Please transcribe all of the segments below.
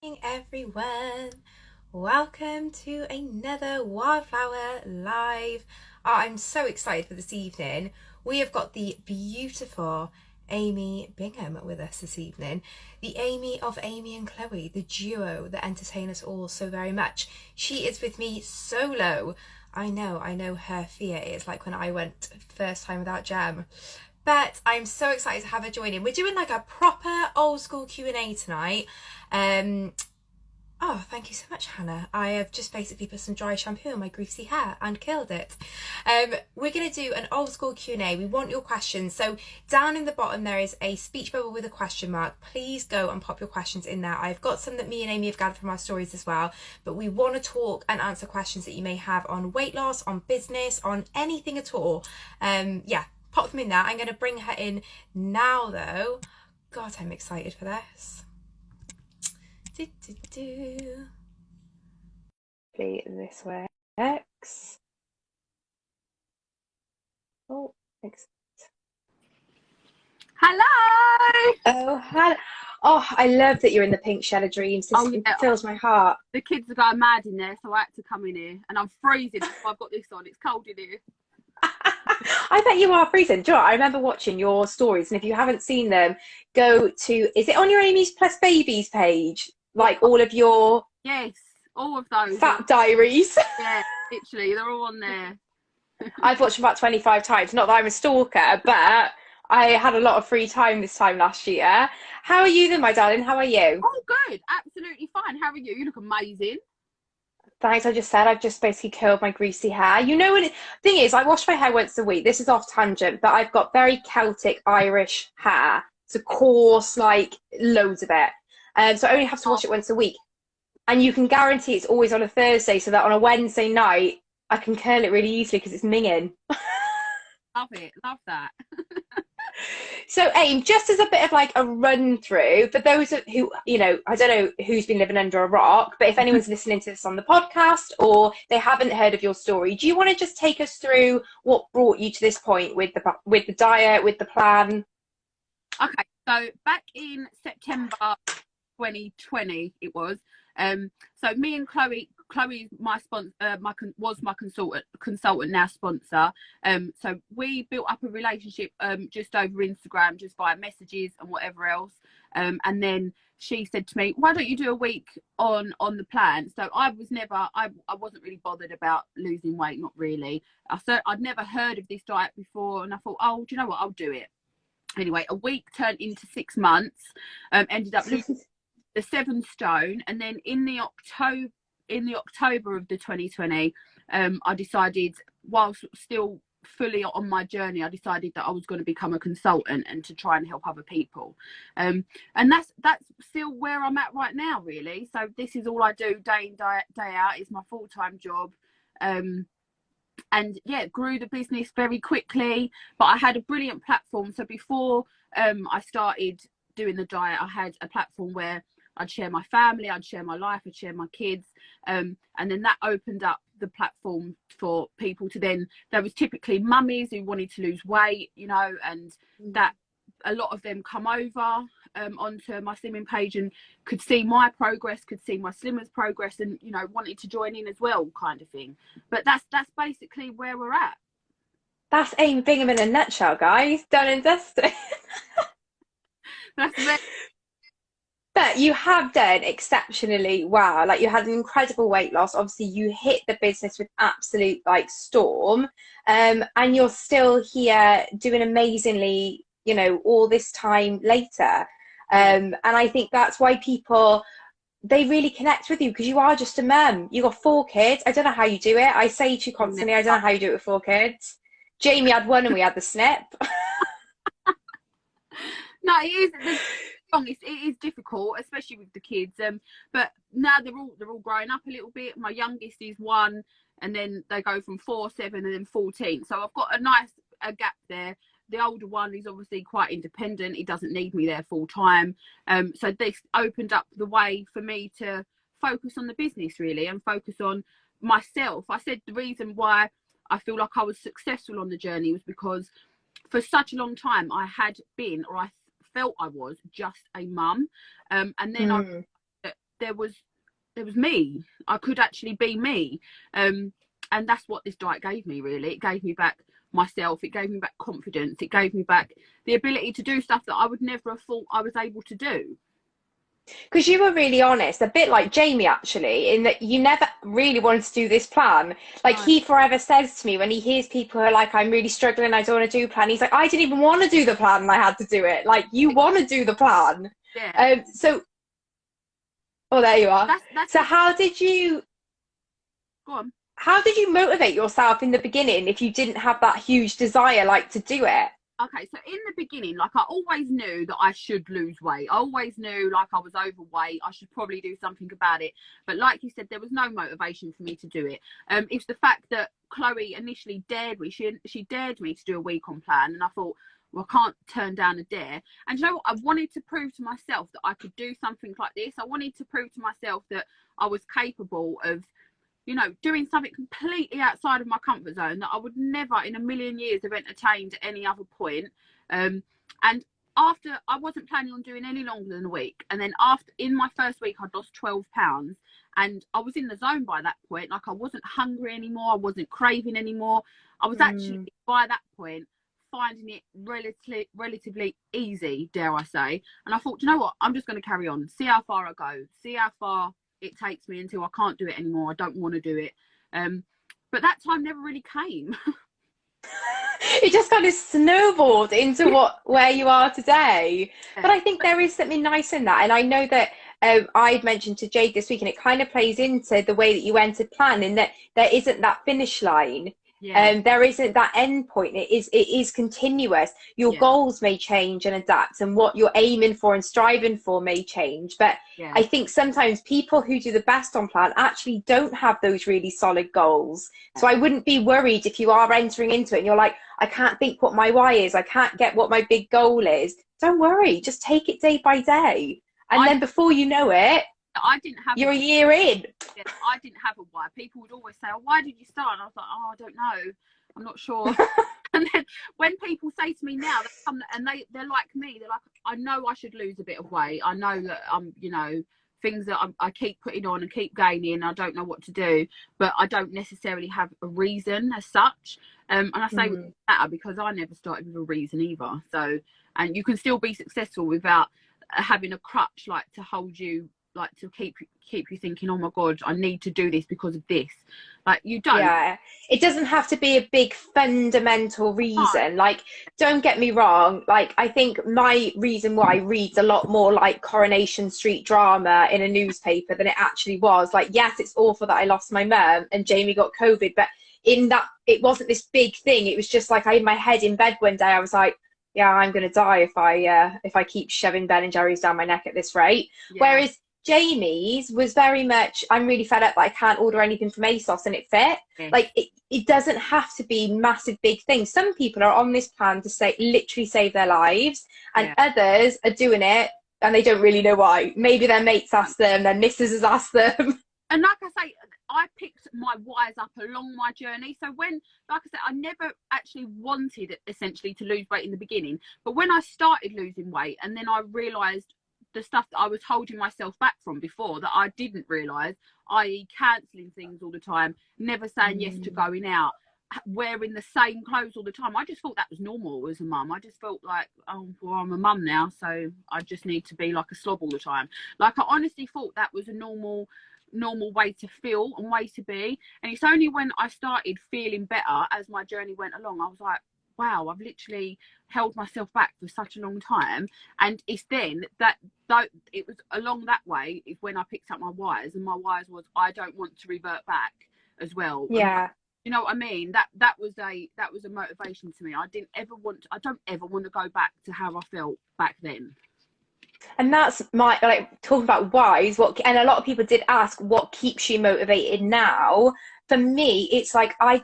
Morning, everyone. Welcome to another Wildflower Live. I'm so excited for this evening. We have got the beautiful Amy Bingham with us this evening. The Amy of Amy and Chloe, the duo that entertain us all so very much. She is with me solo. I know her fear is like when I went first time without Jem. But I'm so excited to have her join in. We're doing like a proper old school Q&A tonight. Oh, thank you so much, Hannah. I have just basically put some dry shampoo on my greasy hair and killed it. We're going to do an old school Q&A. We want your questions. So down in the bottom, there is a speech bubble with a question mark. Please go and pop your questions in there. I've got some that me and Amy have gathered from our stories as well. But we want to talk and answer questions that you may have on weight loss, on business, on anything at all. Yeah, pop them in there. I'm going to bring her in now, though. God, I'm excited for this. This works. Oh, excellent. Hello! Oh, hello. Oh, I love that you're in the pink shell of dreams. This fills my heart. The kids are going mad in there, so I had to come in here. And I'm freezing, so I've got this on. It's cold in here. I bet you are freezing. Do you know what? I remember watching your stories, and if you haven't seen them, go to, is it on your Amy's Plus Babies page? Like all of your... Yes, all of those. Fat diaries. Yeah, literally, they're all on there. I've watched them about 25 times. Not that I'm a stalker, but I had a lot of free time this time last year. How are you then, my darling? How are you? Oh, good. Absolutely fine. How are you? You look amazing. Thanks, I just said I've just basically curled my greasy hair. You know what? Thing is, I wash my hair once a week. This is off tangent, but I've got very Celtic Irish hair. It's a coarse, like loads of it. So I only have to wash it once a week. And you can guarantee it's always on a Thursday, so that on a Wednesday night, I can curl it really easily because it's minging. Love it. Love that. So, Aim, just as a bit of like a run through for those who, you know, I don't know who's been living under a rock, but if anyone's listening to this on the podcast or they haven't heard of your story, do you want to just take us through what brought you to this point with the diet, with the plan? Okay, so back in September 2020, it was. So me and Chloe my sponsor, was my consultant, now sponsor. So we built up a relationship just over Instagram, just via messages and whatever else. And then she said to me, "Why don't you do a week on the plan?" So I wasn't really bothered about losing weight, not really. I'd never heard of this diet before, and I thought, oh, do you know what? I'll do it. Anyway, a week turned into 6 months. Ended up losing the 7 stone, and then in the October of the 2020, I decided, whilst still fully on my journey, I decided that I was going to become a consultant and to try and help other people. And that's still where I'm at right now, really. So this is all I do day in, day out. It's my full-time job. And yeah, grew the business very quickly, but I had a brilliant platform. So before I started doing the diet, I had a platform where I'd share my family, I'd share my life, I'd share my kids. And then that opened up the platform for people to then, there was typically mummies who wanted to lose weight, you know, and that a lot of them come over onto my slimming page and could see my progress, could see my slimmers progress, and, you know, wanted to join in as well, kind of thing. But that's basically where we're at. That's Amy Bingham in a nutshell, guys. Done and dusted. That's it. But you have done exceptionally well. Like, you had an incredible weight loss. Obviously, you hit the business with absolute like storm, and you're still here doing amazingly, you know, all this time later. And I think that's why people, they really connect with you, because you are just a mum. You got 4 kids. I don't know how you do it. I say to you constantly, I don't know how you do it with 4 kids. Jamie had 1 and we had the snip. No, it is difficult, especially with the kids. But now they're all growing up a little bit. My youngest is 1, and then they go from 4, 7, and then 14. So I've got a gap there. The older one is obviously quite independent. He doesn't need me there full time. So this opened up the way for me to focus on the business, really, and focus on myself. I said the reason why I feel like I was successful on the journey was because for such a long time I had been, or I felt I was, just a mum. And then there was me. I could actually be me. And that's what this diet gave me, really. It gave me back myself. It gave me back confidence. It gave me back the ability to do stuff that I would never have thought I was able to do. Because you were really honest, a bit like Jamie actually, in that you never really wanted to do this plan. Like No. he forever says to me when he hears people who are like, I'm really struggling, I don't want to do a plan. He's like, I didn't even want to do the plan and I had to do it. Like you want to do the plan. Yeah. So, oh, there you are. That's So it. Go on. how did you motivate yourself in the beginning if you didn't have that huge desire, like to do it? Okay, so in the beginning, like I always knew that I should lose weight. I always knew like I was overweight. I should probably do something about it. But like you said, there was no motivation for me to do it. It's the fact that Chloe initially dared me. She dared me to do a week on plan, and I thought, well, I can't turn down a dare. And you know what? I wanted to prove to myself that I could do something like this. I wanted to prove to myself that I was capable of, you know, doing something completely outside of my comfort zone that I would never in a million years have entertained at any other point. And after, I wasn't planning on doing any longer than a week. And then after, in my first week, I'd lost 12 pounds and I was in the zone by that point. Like I wasn't hungry anymore. I wasn't craving anymore. I was actually by that point finding it relatively easy, dare I say. And I thought, you know what, I'm just going to carry on, see how far I go, see how far it takes me until I can't do it anymore. I don't want to do it. But that time never really came. It just kind of snowballed into where you are today. But I think there is something nice in that. And I know that I'd mentioned to Jade this week, and it kind of plays into the way that you entered plan, in that there isn't that finish line. Yeah. There isn't that end point. It is continuous. Your goals may change and adapt, and what you're aiming for and striving for may change. But I think sometimes people who do the best on plan actually don't have those really solid goals. So I wouldn't be worried if you are entering into it and you're like, I can't think what my why is. I can't get what my big goal is. Don't worry. Just take it day by day. And then before you know it, I didn't have you're a year in. Yeah, I didn't have a why. People would always say, oh, why did you start? And I was like, oh, I don't know. I'm not sure. And then when people say to me now, they come and they're like me. They're like, I know I should lose a bit of weight. I know that I'm, you know, things that I keep putting on and keep gaining. I don't know what to do, but I don't necessarily have a reason as such. And I say that because I never started with a reason either. So, and you can still be successful without having a crutch like to hold you, like to keep you thinking, oh my god, I need to do this because of this. Like you don't. Yeah, it doesn't have to be a big fundamental reason. Like, don't get me wrong, like I think my reason why reads a lot more like Coronation Street drama in a newspaper than it actually was. Like, yes, it's awful that I lost my mum and Jamie got COVID, but in that it wasn't this big thing. It was just like I had my head in bed one day, I was like, yeah, I'm gonna die if I keep shoving Ben and Jerry's down my neck at this rate. Whereas Jamie's was very much, I'm really fed up that I can't order anything from ASOS and it fit. Like it doesn't have to be massive big things. Some people are on this plan to literally save their lives, and others are doing it and they don't really know why. Maybe their mates asked them, their missus has asked them. And like I say, I picked my whys up along my journey. So when, like I said, I never actually wanted essentially to lose weight in the beginning, but when I started losing weight and then I realised the stuff that I was holding myself back from before that I didn't realise, i.e. cancelling things all the time, never saying yes to going out, wearing the same clothes all the time. I just thought that was normal as a mum. I just felt like, oh, well, I'm a mum now, so I just need to be like a slob all the time. Like I honestly thought that was a normal way to feel and way to be. And it's only when I started feeling better as my journey went along, I was like, wow, I've literally held myself back for such a long time. And it's then that it was along that way is when I picked up my whys, and my whys was I don't want to revert back as well. Yeah. You know what I mean? That was a motivation to me. I don't ever want to go back to how I felt back then. And that's my, like, talking about whys, and a lot of people did ask what keeps you motivated now. For me, it's like I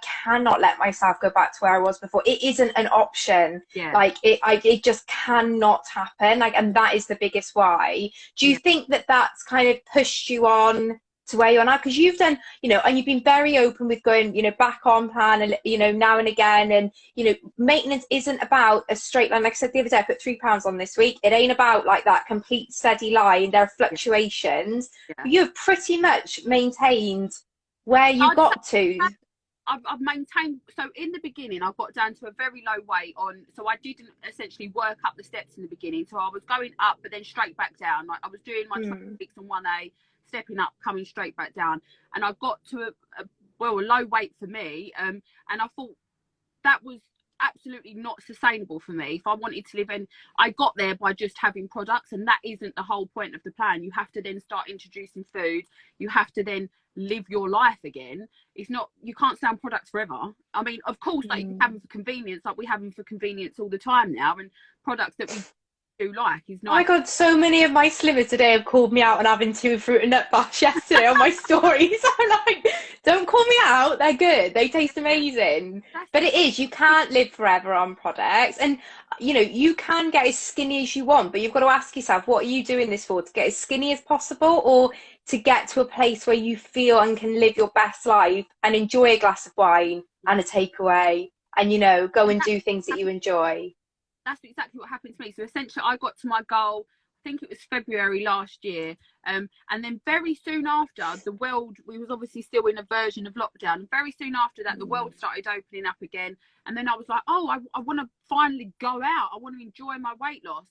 cannot let myself go back to where I was before. It isn't an option. Like it just cannot happen. Like, and that is the biggest why. Do you think that that's kind of pushed you on to where you are now? Because you've done, you know, and you've been very open with going, you know, back on plan and, you know, now and again. And, you know, maintenance isn't about a straight line. Like I said the other day, I put £3 on this week. It ain't about like that complete steady line. There are fluctuations. Yeah. But you've pretty much maintained where you got to. I've maintained. So in the beginning, I got down to a very low weight on. So I didn't essentially work up the steps in the beginning. So I was going up, but then straight back down. Like I was doing my 26 and 1A, stepping up, coming straight back down. And I got to a low weight for me. And I thought that was absolutely not sustainable for me if I wanted to live in. I got there by just having products, and that isn't the whole point of the plan. You have to then start introducing food. You have to then live your life again. It's not, you can't stay on products forever. I mean, of course, like you can have them for convenience, like we have them for convenience all the time now, and products that we do like is nice. Oh my god, so many of my slimmers today have called me out on having 2 fruit and nut bars yesterday on my stories. I'm like, don't call me out, they're good, they taste amazing. But it is, you can't live forever on products, and you know, you can get as skinny as you want, but you've got to ask yourself, what are you doing this for? To get as skinny as possible, or to get to a place where you feel and can live your best life and enjoy a glass of wine and a takeaway, and, you know, go and do things that you enjoy? That's exactly what happened to me. So essentially I got to my goal, I think it was February last year, and then very soon after, the world, we was obviously still in a version of lockdown, and very soon after that the world started opening up again, and then I was like, oh, I want to finally go out, I want to enjoy my weight loss.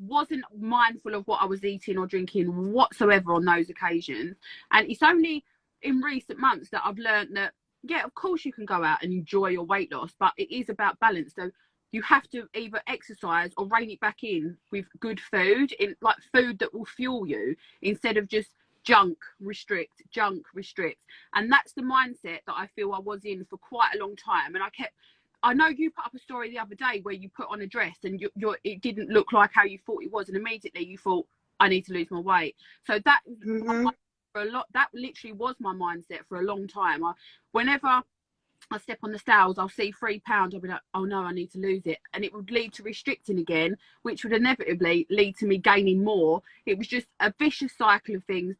Wasn't mindful of what I was eating or drinking whatsoever on those occasions. And it's only in recent months that I've learned that, yeah, of course you can go out and enjoy your weight loss, but it is about balance. So you have to either exercise or rein it back in with good food, in like food that will fuel you, instead of just junk, restrict. And that's the mindset that I feel I was in for quite a long time. And I know you put up a story the other day where you put on a dress and it didn't look like how you thought it was, and immediately you thought, I need to lose my weight. So that that literally was my mindset for a long time. Whenever I step on the scales, I'll see £3, I'll be like, oh no, I need to lose it, and it would lead to restricting again, which would inevitably lead to me gaining more. It was just a vicious cycle of things.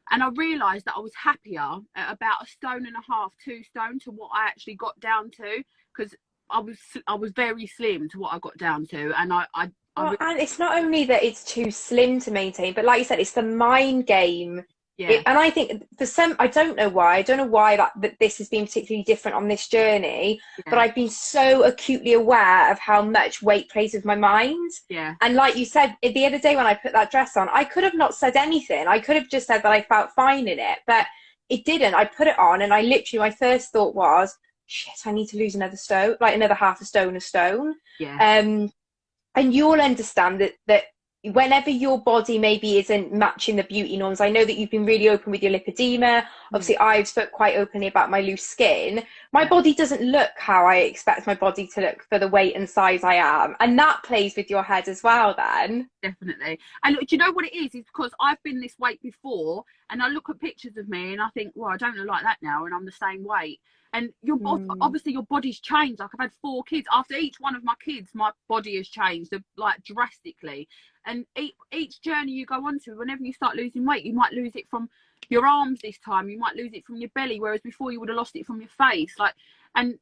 And I realised that I was happier at about 1.5 stone, 2 stone to what I actually got down to, because I was very slim to what I got down to, and and it's not only that it's too slim to maintain, but like you said, it's the mind game. Yeah. And I think for some, I don't know why that this has been particularly different on this journey, but I've been so acutely aware of how much weight plays with my mind. Yeah. And like you said the other day when I put that dress on, I could have not said anything. I could have just said that I felt fine in it, but it didn't. I put it on, and I literally, my first thought was, shit, I need to lose another stone, like another half a stone. Yeah. And you'll understand that whenever your body maybe isn't matching the beauty norms, I know that you've been really open with your lipedema. Obviously, I've spoke quite openly about my loose skin. My body doesn't look how I expect my body to look for the weight and size I am. And that plays with your head as well then. Definitely. And look, do you know what it is? It's because I've been this weight before, and I look at pictures of me and I think, well, I don't look like that now, and I'm the same weight. And your body, obviously your body's changed. Like I've had 4 kids. After each one of my kids, my body has changed like drastically. And each journey you go on to, whenever you start losing weight, you might lose it from your arms this time. You might lose it from your belly, whereas before you would have lost it from your face. Like, and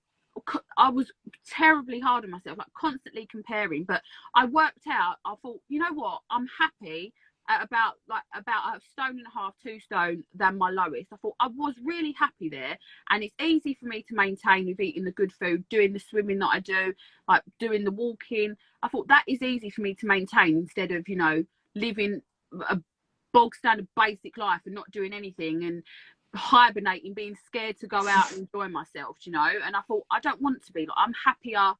I was terribly hard on myself, like constantly comparing. But I worked out, I thought, you know what, I'm happy at about 1.5 stone, 2 stone than my lowest. I thought I was really happy there, and it's easy for me to maintain with eating the good food, doing the swimming that I do, like doing the walking. I thought that is easy for me to maintain, instead of, you know, living a bog standard basic life and not doing anything and hibernating, being scared to go out and enjoy myself, you know. And I thought, I don't want to be like, I'm happier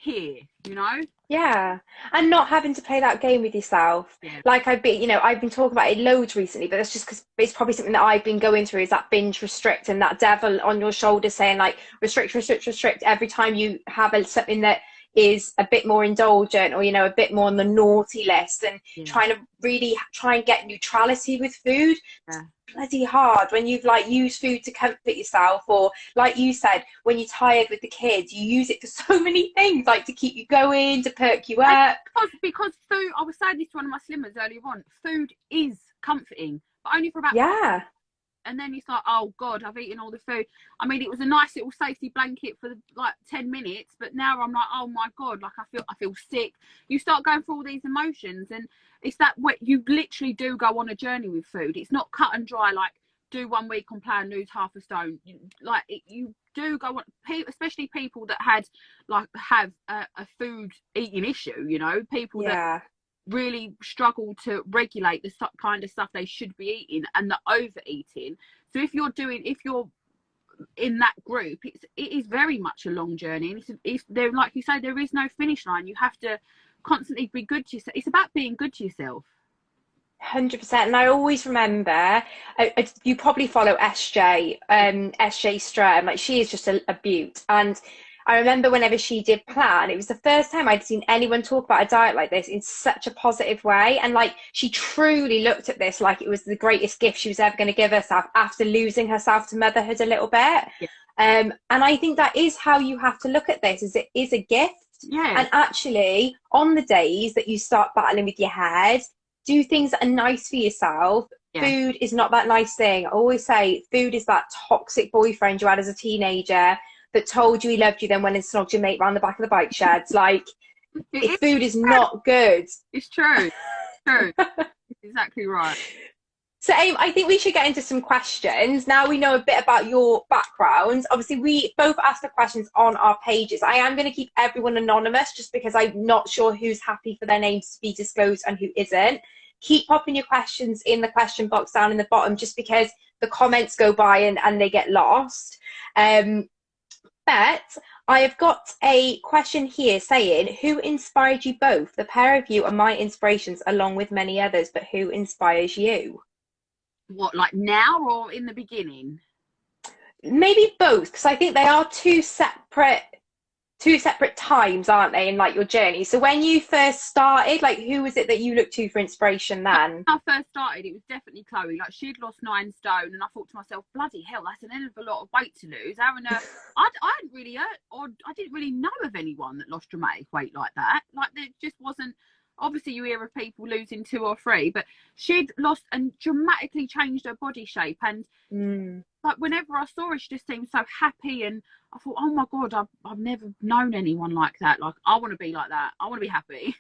here, you know. Yeah, and not having to play that game with yourself. Like I've been talking about it loads recently, but that's just because it's probably something that I've been going through, is that binge restrict, and that devil on your shoulder saying like restrict every time you have something that is a bit more indulgent, or, you know, a bit more on the naughty list, and trying to really try and get neutrality with food. Bloody hard when you've like used food to comfort yourself, or like you said, when you're tired with the kids, you use it for so many things, like to keep you going, to perk you up. Because food, I was saying this to one of my slimmers earlier on, food is comforting, but only for about and then it's like, oh God, I've eaten all the food. I mean, it was a nice little safety blanket for like 10 minutes, but now I'm like, oh my God, like I feel sick. You start going through all these emotions, and it's that what you literally do go on a journey with food. It's not cut and dry, like do 1 week on plan, lose half a stone. You do go on, especially people that have a food eating issue, you know, people that really struggle to regulate the kind of stuff they should be eating, and the overeating. So if you're in that group, it is very much a long journey, and it's there, like you say, there is no finish line. You have to constantly be good to yourself. It's about being good to yourself. 100%. And I always remember, you probably follow SJ Strum, like she is just a beaut. And I remember whenever she did plan, it was the first time I'd seen anyone talk about a diet like this in such a positive way. And like, she truly looked at this like it was the greatest gift she was ever going to give herself after losing herself to motherhood a little bit. Yeah. And I think that is how you have to look at this, is it is a gift. Yeah. And actually, on the days that you start battling with your head, do things that are nice for yourself. Yeah. Food is not that nice thing. I always say food is that toxic boyfriend you had as a teenager that told you he loved you, then went and snogged your mate round the back of the bike sheds. Like, food is not good. It's true. True. Exactly right. So, Aim, I think we should get into some questions. Now we know a bit about your background. Obviously, we both asked the questions on our pages. I am going to keep everyone anonymous just because I'm not sure who's happy for their names to be disclosed and who isn't. Keep popping your questions in the question box down in the bottom, just because the comments go by and they get lost. But I have got a question here saying, who inspired you both? The pair of you are my inspirations along with many others, but who inspires you? What, like now or in the beginning? Maybe both, because I think they are two separate times, aren't they, in like your journey? So when you first started, like, who was it that you looked to for inspiration then? When I first started, it was definitely Chloe. Like, she'd lost 9 stone, and I thought to myself, bloody hell, that's an hell of a lot of weight to lose. Aaron, I didn't really know of anyone that lost dramatic weight like that. Like, there just wasn't. Obviously, you hear of people losing 2 or 3, but she'd lost and dramatically changed her body shape. And like, whenever I saw her, she just seemed so happy. And I thought, oh my God, I've never known anyone like that. Like, I want to be like that. I want to be happy.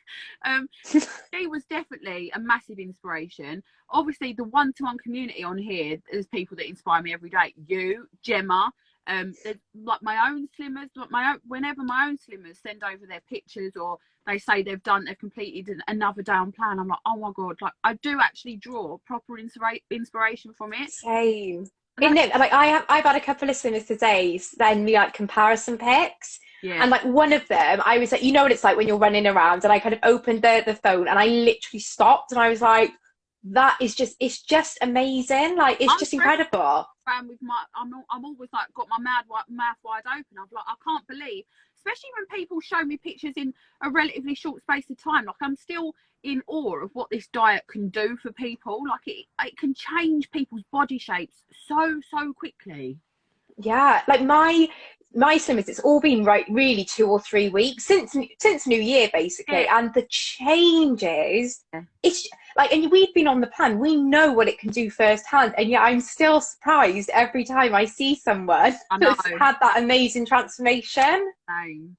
She was definitely a massive inspiration. Obviously, the one-to-one community on here, there's people that inspire me every day. You, Gemma. There's like my own slimmers, whenever my own slimmers send over their pictures, or they say they've completed another day on plan, I'm like, oh my God, like, I do actually draw proper inspiration from it. Same. Isn't it? Like, I've had a couple of slimmers today send me like comparison pics. Yeah. And like one of them, I was like, you know what it's like when you're running around, and I kind of opened the phone and I literally stopped and I was like, it's just amazing. Like, it's just incredible. With I'm always like got my mouth wide open. I'm like, I can't believe, especially when people show me pictures in a relatively short space of time. Like, I'm still in awe of what this diet can do for people. Like, it can change people's body shapes so quickly. Yeah, like my slimmers, it's all been really 2 or 3 weeks since New Year basically, and the changes, it's like, and we've been on the plan, we know what it can do firsthand, and yet I'm still surprised every time I see someone that's had that amazing transformation. Same.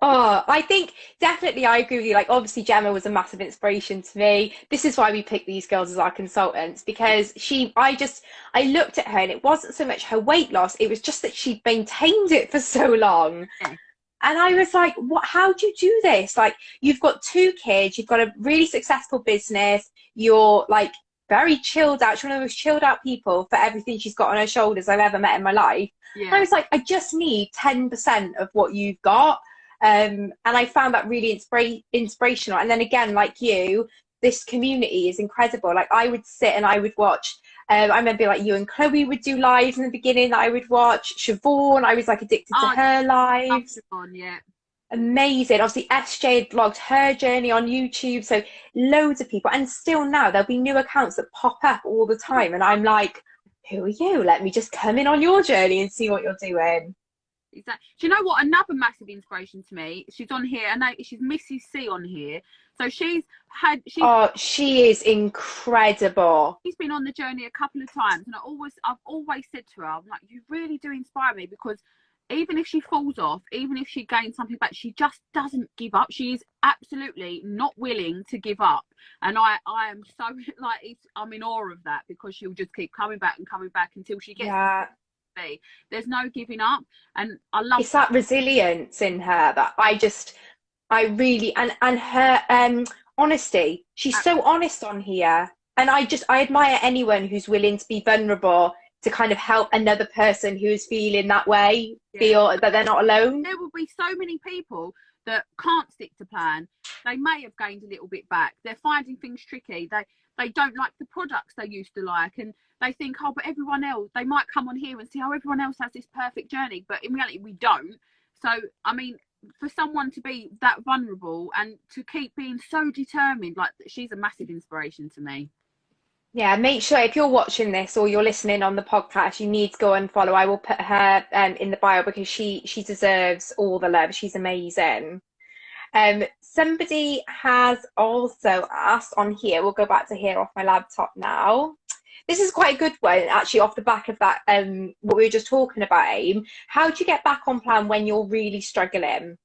Oh, I think definitely I agree with you. Like, obviously Gemma was a massive inspiration to me. This is why we picked these girls as our consultants, because I looked at her and it wasn't so much her weight loss, it was just that she'd maintained it for so long. Yeah. And I was like, how do you do this? Like, you've got 2 kids, you've got a really successful business, you're like very chilled out. She's one of the most chilled out people for everything she's got on her shoulders I've ever met in my life. Yeah. And I was like, I just need 10% of what you've got. And I found that really inspirational. And then again, like you, this community is incredible. Like, I would sit and I would watch. I remember like you and Chloe would do lives in the beginning that I would watch. Siobhan, I was like addicted to her lives. Siobhan, yeah. Amazing. Obviously, SJ had vlogged her journey on YouTube. So loads of people. And still now, there'll be new accounts that pop up all the time. And I'm like, who are you? Let me just come in on your journey and see what you're doing. Exactly. Do you know what? Another massive inspiration to me, she's on here, I know she's Mrs. C on here. So Oh, she is incredible. she's been on the journey a couple of times, and I've always said to her, I'm like, you really do inspire me, because even if she falls off, even if she gains something back, she just doesn't give up. She is absolutely not willing to give up, and I am so like, I'm in awe of that, because she'll just keep coming back and coming back until she gets Yeah. to me. There's no giving up, and I love It's that. that resilience in her that I really, and her honesty. She's so honest on here. And I admire anyone who's willing to be vulnerable to kind of help another person who is feeling that way, Yeah. feel that they're not alone. There will be so many people that can't stick to plan. They may have gained a little bit back. They're finding things tricky. They don't like the products they used to like, and they think, oh, but everyone else, they might come on here and see how everyone else has this perfect journey, but in reality we don't. So I mean, for someone to be that vulnerable and to keep being so determined, like, she's a massive inspiration to me. Yeah, make sure if you're watching this or you're listening on the podcast, you need to go and follow. I will put her in the bio because she deserves all the love. She's amazing. Somebody has also asked on here, we'll go back to here off my laptop now. This is quite a good one, actually, off the back of that, what we were just talking about, Aim. How do you get back on plan when you're really struggling?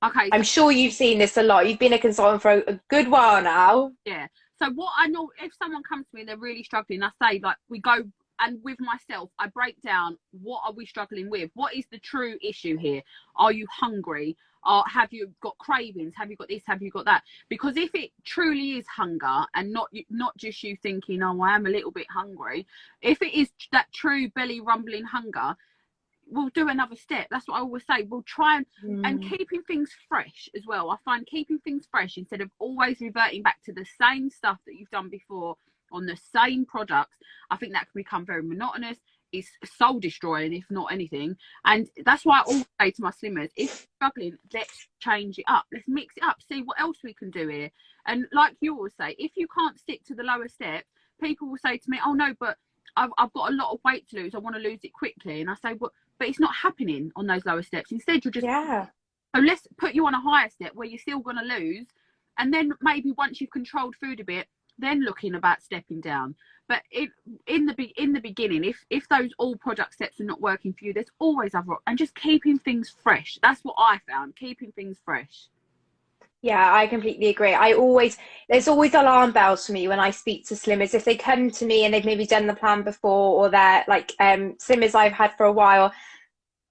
Okay, I'm sure you've seen this a lot. You've been a consultant for a good while now. yeah. So what I know, if someone comes to me and they're really struggling, I say, like, we go, and with myself, I break down, what are we struggling with? What is the true issue here? Are you hungry? Have you got cravings? Have you got this? Have you got that? Because if it truly is hunger, and not just you thinking, oh, I am a little bit hungry, if it is that true belly rumbling hunger, we'll do another step. That's what I always say. We'll try and keeping things fresh as well. I find keeping things fresh, instead of always reverting back to the same stuff that you've done before on the same products, I think that can become very monotonous. It's soul destroying, if not anything. And that's why I always say to my slimmers, if you're struggling, let's change it up. Let's mix it up. See what else we can do here. And like you always say, if you can't stick to the lower steps, people will say to me, oh no, but I've got a lot of weight to lose. I want to lose it quickly. And I say, well, but it's not happening on those lower steps. Instead, you're just, so let's put you on a higher step where you're still going to lose. And then maybe once you've controlled food a bit, then looking about stepping down. But in the beginning, if those all product steps are not working for you, there's always other, and just keeping things fresh. That's what I found, keeping things fresh. Yeah, I completely agree. There's always alarm bells for me when I speak to slimmers. If they come to me and they've maybe done the plan before, or they're like slimmers I've had for a while,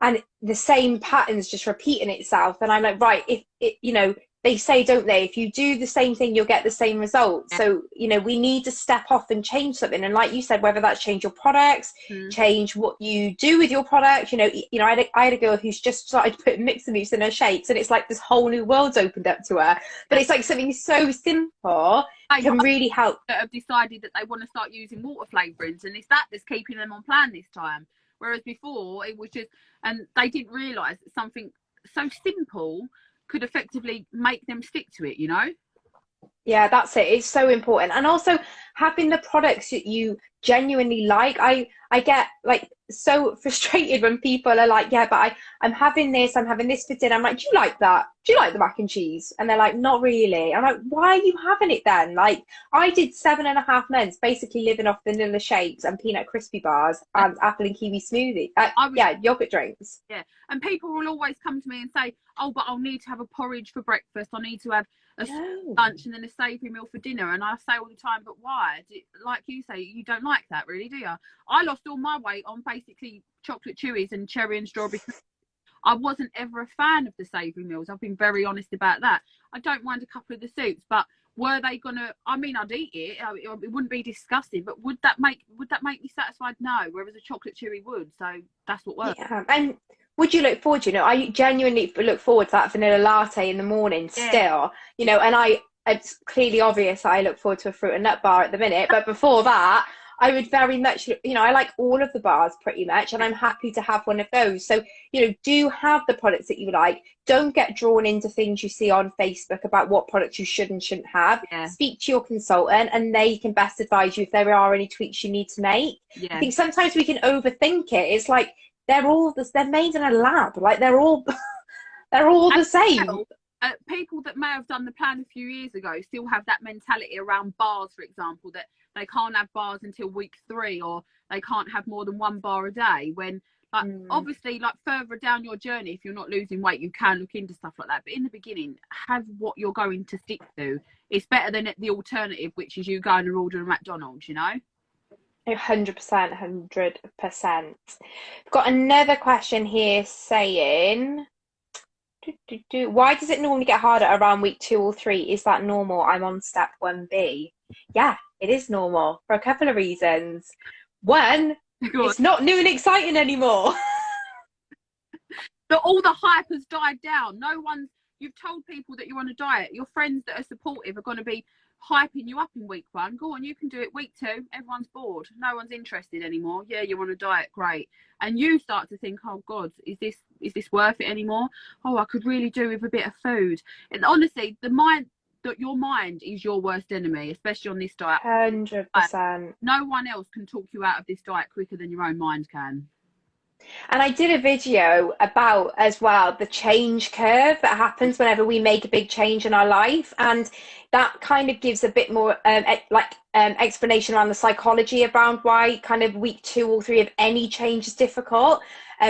and the same pattern's just repeating itself, and I'm like, right, if it, they say, don't they, if you do the same thing, you'll get the same results. So, we need to step off and change something. And like you said, whether that's change your products, change what you do with your product. I had a girl who's just started putting Mix-a-Mousse in her shakes, and it's like this whole new world's opened up to her. But it's like something so simple can really help. That have decided that they want to start using water flavourings, and it's that's keeping them on plan this time. Whereas before it was just, and they didn't realise that something so simple could effectively make them stick to it, Yeah, that's it. It's so important. And also having the products that you genuinely like. I get like so frustrated when people are like, yeah, but I'm having this for dinner. I'm like, do you like that? Do you like the mac and cheese? And they're like, not really. I'm like, why are you having it then? Like, I did 7.5 months basically living off vanilla shakes and peanut crispy bars and apple and kiwi smoothie. Yogurt drinks. Yeah, and people will always come to me and say, oh, but I'll need to have a porridge for breakfast. I need to have a lunch and then a savoury meal for dinner. And I say all the time, but why? Like you say, you don't like that, really, do you? I lost all my weight on basically chocolate chewies and cherry and strawberry. I wasn't ever a fan of the savoury meals. I've been very honest about that. I don't mind a couple of the soups, but were they gonna, I mean, I'd eat it. It wouldn't be disgusting, but would that make me satisfied? No. Whereas a chocolate chewy would. So that's what works. Yeah, and would you look forward to, I genuinely look forward to that vanilla latte in the morning still, and it's clearly obvious I look forward to a fruit and nut bar at the minute, but before that, I would very much, I like all of the bars pretty much, and I'm happy to have one of those. So, do have the products that you like. Don't get drawn into things you see on Facebook about what products you should and shouldn't have. Yeah. Speak to your consultant, and they can best advise you if there are any tweaks you need to make. Yeah. I think sometimes we can overthink it. It's like they're made in a lab. Like they're all the same. people that may have done the plan a few years ago still have that mentality around bars, for example, that they can't have bars until week 3, or they can't have more than 1 bar a day, when like obviously, like further down your journey, if you're not losing weight, you can look into stuff like that, but in the beginning, have what you're going to stick to. It's better than the alternative, which is you going and ordering McDonald's, you know. 100%, 100%. We've got another question here saying, why does it normally get harder around week 2 or 3? Is that normal? I'm on step 1B. Yeah, it is normal for a couple of reasons. One, it's not new and exciting anymore. But all the hype has died down. You've told people that you're on a diet. Your friends that are supportive are going to be hyping you up in week 1. Go on, you can do it. Week 2, everyone's bored. No one's interested anymore. Yeah, you're on a diet, great. And you start to think, oh God, is this worth it anymore? Oh, I could really do with a bit of food. And honestly, your mind is your worst enemy, especially on this diet. 100%. No one else can talk you out of this diet quicker than your own mind can. And I did a video about as well the change curve that happens whenever we make a big change in our life, and that kind of gives a bit more explanation around the psychology around why kind of week 2 or 3 of any change is difficult.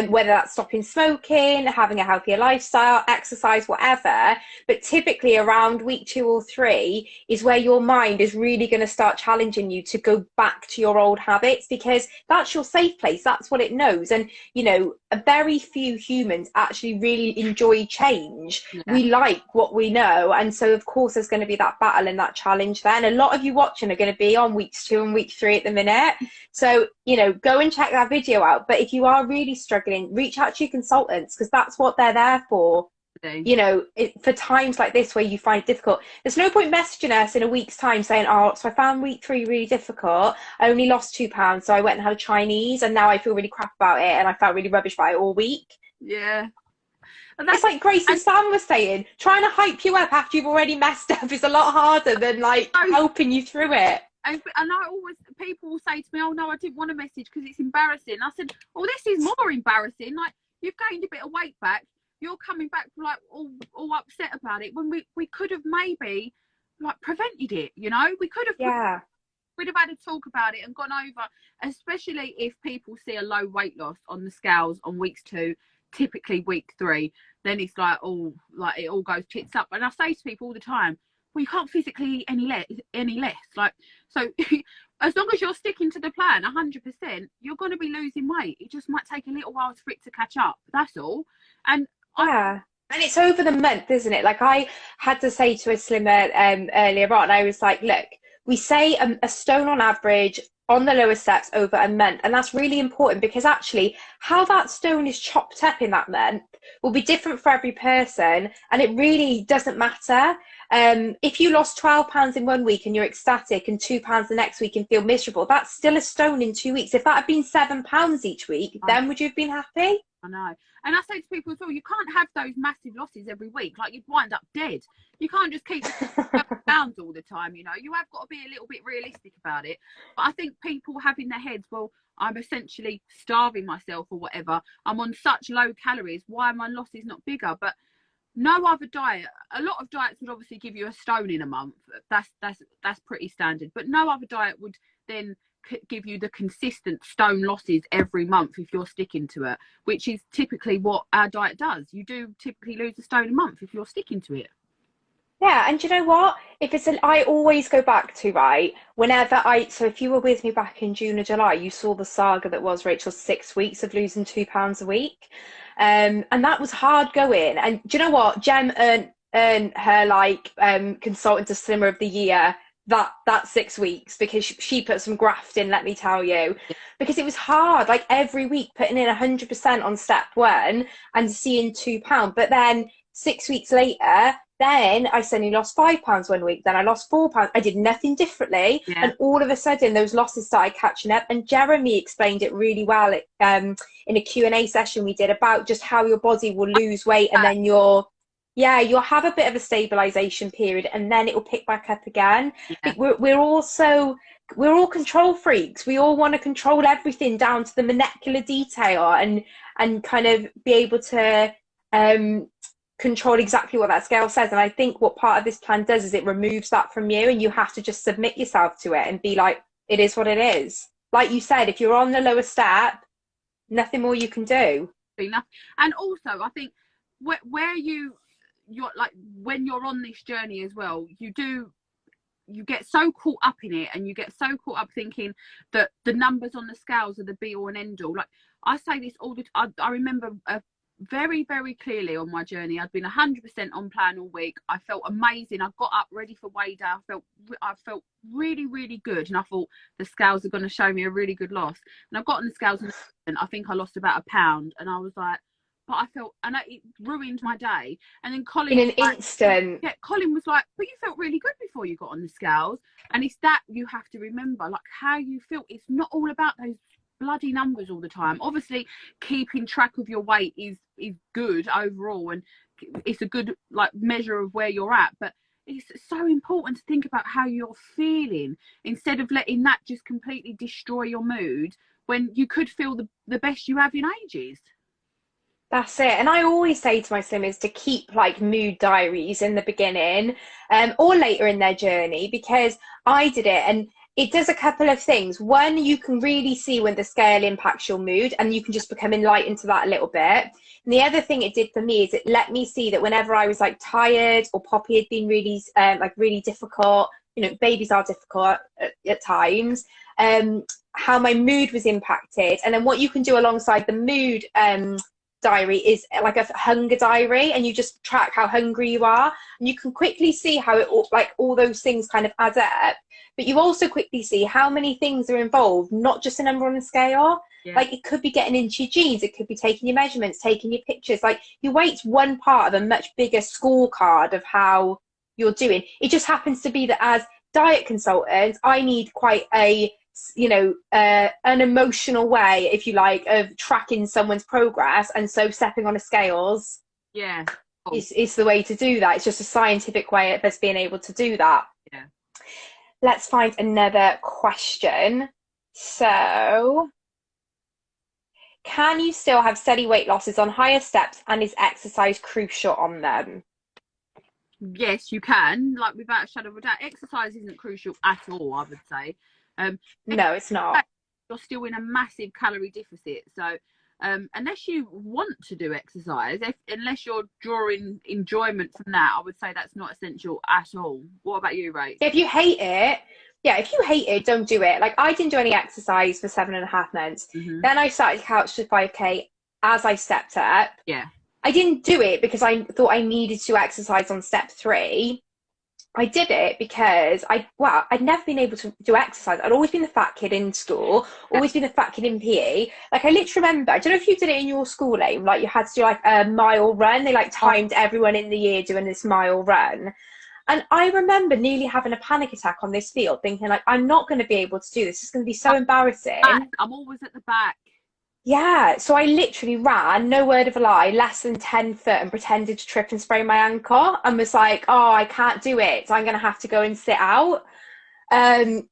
Whether that's stopping smoking, having a healthier lifestyle, exercise, whatever. But typically around week 2 or 3 is where your mind is really going to start challenging you to go back to your old habits, because that's your safe place. That's what it knows. And, you know, very few humans actually really enjoy change. Yeah. We like what we know. And so, of course, there's going to be that battle and that challenge there. And a lot of you watching are going to be on weeks 2 and week 3 at the minute. So, you know, go and check that video out. But if you are really struggling, reach out to your consultants, because that's what they're there for. You know, for times like this where you find it difficult. There's no point messaging us in a week's time saying, oh, so I found week 3 really difficult. I only lost 2 pounds, so I went and had a Chinese, and now I feel really crap about it, and I felt really rubbish about it all week. Yeah. It's like Grace and Sam was saying, trying to hype you up after you've already messed up is a lot harder than like helping you through it. And people will say to me, oh no, I didn't want to message because it's embarrassing. I said, well, this is more embarrassing. Like, you've gained a bit of weight back. You're coming back like all upset about it, when we could have maybe like prevented it, you know? We could have, we'd have had a talk about it and gone over, especially if people see a low weight loss on the scales on weeks 2, typically week 3, then it's like, oh, like it all goes tits up. And I say to people all the time, well, you can't physically eat any less. Like, so as long as you're sticking to the plan 100%, you're going to be losing weight. It just might take a little while for it to catch up. That's all. And and it's over the month, isn't it? Like, I had to say to a slimmer earlier on, I was like, look, we say a stone on average on the lower steps over a month, and that's really important, because actually how that stone is chopped up in that month will be different for every person, and it really doesn't matter. If you lost 12 pounds in 1 week and you're ecstatic, and 2 pounds the next week and feel miserable, that's still a stone in 2 weeks. If that had been 7 pounds each week, then would you have been happy? I know. And I say to people as well, you can't have those massive losses every week. Like, you'd wind up dead. You can't just keep pounds all the time, you know. You have got to be a little bit realistic about it. But I think people have in their heads, well, I'm essentially starving myself or whatever. I'm on such low calories. Why are my losses not bigger? But no other diet, a lot of diets would obviously give you a stone in a month. That's pretty standard. But no other diet would then give you the consistent stone losses every month if you're sticking to it, which is typically what our diet does. You do typically lose a stone a month if you're sticking to it. Yeah, and you know what? I always go back to, so if you were with me back in June or July, you saw the saga that was Rachel's 6 weeks of losing 2 pounds a week. And that was hard going. And do you know what? Jem earned her consultant to Slimmer of the Year that 6 weeks, because she put some graft in, let me tell you, because it was hard, like every week putting in 100% on step 1 and seeing 2 pounds. But then 6 weeks later, then I suddenly lost 5 pounds 1 week, then I lost 4 pounds. I did nothing differently, and all of a sudden those losses started catching up. And Jeremy explained it really well in a Q&A session we did about just how your body will lose weight, and then you'll have a bit of a stabilization period, and then it will pick back up again. We're all control freaks. We all want to control everything down to the molecular detail, and kind of be able to control exactly what that scale says. And I think what part of this plan does is it removes that from you, and you have to just submit yourself to it and be like, it is what it is. Like you said, if you're on the lower step, nothing more you can do. Enough. And also I think where you're like, when you're on this journey as well, you get so caught up in it, and you get so caught up thinking that the numbers on the scales are the be all and end all. Like I say this all the time. I remember very, very clearly on my journey, I'd been 100% on plan all week. I felt amazing. I got up ready for weigh day. I felt really, really good, and I thought the scales are going to show me a really good loss. And I got on the scales, and I think I lost about £1, and I was like, but I felt, and it ruined my day. And then Colin, in an instant. Yeah, Colin was like, but you felt really good before you got on the scales. And it's that you have to remember, like, how you feel. It's not all about those bloody numbers all the time. Obviously keeping track of your weight is good overall, and it's a good like measure of where you're at, but it's so important to think about how you're feeling, instead of letting that just completely destroy your mood when you could feel the best you have in ages. That's it. And I always say to my swimmers to keep like mood diaries in the beginning, or later in their journey, because I did it, and it does a couple of things. One, you can really see when the scale impacts your mood, and you can just become enlightened to that a little bit. And the other thing it did for me is it let me see that whenever I was like tired, or Poppy had been really like really difficult, you know, babies are difficult at times, how my mood was impacted. And then what you can do alongside the mood diary is like a hunger diary, and you just track how hungry you are, and you can quickly see how it like all those things kind of add up. But you also quickly see how many things are involved, not just a number on the scale. Yeah. Like it could be getting into your jeans, it could be taking your measurements, taking your pictures. Like your weight's one part of a much bigger scorecard of how you're doing. It just happens to be that as diet consultants, I need quite a, you know, an emotional way, if you like, of tracking someone's progress. And so stepping on a scales, yeah, is the way to do that. It's just a scientific way of us being able to do that. Yeah. Let's find another question. So, can you still have steady weight losses on higher steps, and is exercise crucial on them? Yes, you can, like without a shadow of a doubt. Exercise isn't crucial at all, I would say. No, it's not. You're still in a massive calorie deficit. So unless you want to do exercise, unless you're drawing enjoyment from that, I would say that's not essential at all. What about you, Rach? If you hate it, don't do it. Like I didn't do any exercise for 7.5 months. Mm-hmm. Then I started Couch to 5K as I stepped up. Yeah. I didn't do it because I thought I needed to exercise on step 3. I did it because I'd never been able to do exercise. I'd always been the fat kid in school, always been the fat kid in PE. Like I literally remember, I don't know if you did it in your school, aim, like you had to do like a mile run. They like timed everyone in the year doing this mile run. And I remember nearly having a panic attack on this field, thinking like, I'm not going to be able to do this. It's going to be so embarrassing. I'm always at the back. Yeah, so I literally ran, no word of a lie, less than 10 foot and pretended to trip and sprain my ankle, and was like, oh, I can't do it, so I'm going to have to go and sit out. It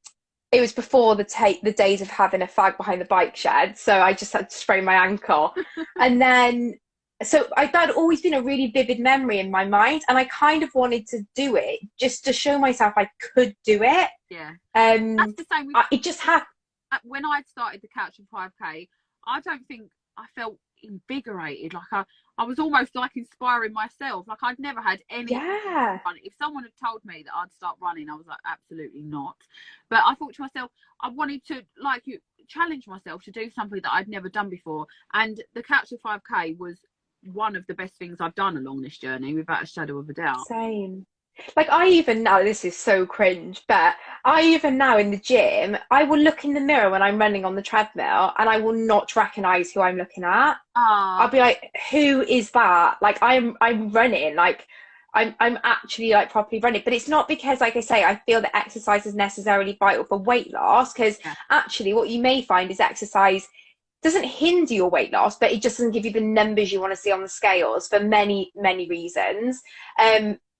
was before the days of having a fag behind the bike shed, so I just had to sprain my ankle. And then, so that'd always been a really vivid memory in my mind, and I kind of wanted to do it just to show myself I could do it. Yeah. That's the same with it just happened. When I started the Couch of 5K, I don't think I felt invigorated. Like I was almost like inspiring myself. Like I'd never had any. Yeah. If someone had told me that I'd start running, I was like, absolutely not. But I thought to myself, I wanted to challenge myself to do something that I'd never done before. And the Couch of 5K was one of the best things I've done along this journey, without a shadow of a doubt. Same. Like I even now, this is so cringe, but I even now in the gym, I will look in the mirror when I'm running on the treadmill, and I will not recognize who I'm looking at. I'll be like, who is that? Like I'm running, like I'm actually like properly running. But it's not because, like I say, I feel that exercise is necessarily vital for weight loss, because actually what you may find is exercise doesn't hinder your weight loss, but it just doesn't give you the numbers you want to see on the scales for many, many reasons.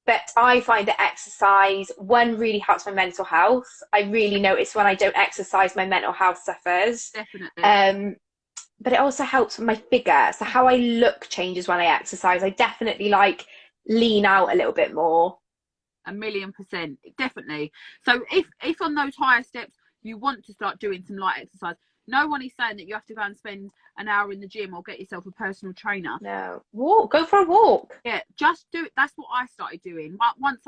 But I find that exercise, one, really helps my mental health. I really notice when I don't exercise, my mental health suffers. Definitely. But it also helps with my figure. So how I look changes when I exercise. I definitely like lean out a little bit more. 1,000,000%, definitely. So if on those higher steps you want to start doing some light exercise, no one is saying that you have to go and spend an hour in the gym or get yourself a personal trainer. No, walk, go for a walk. Yeah, just do it. That's what I started doing. Once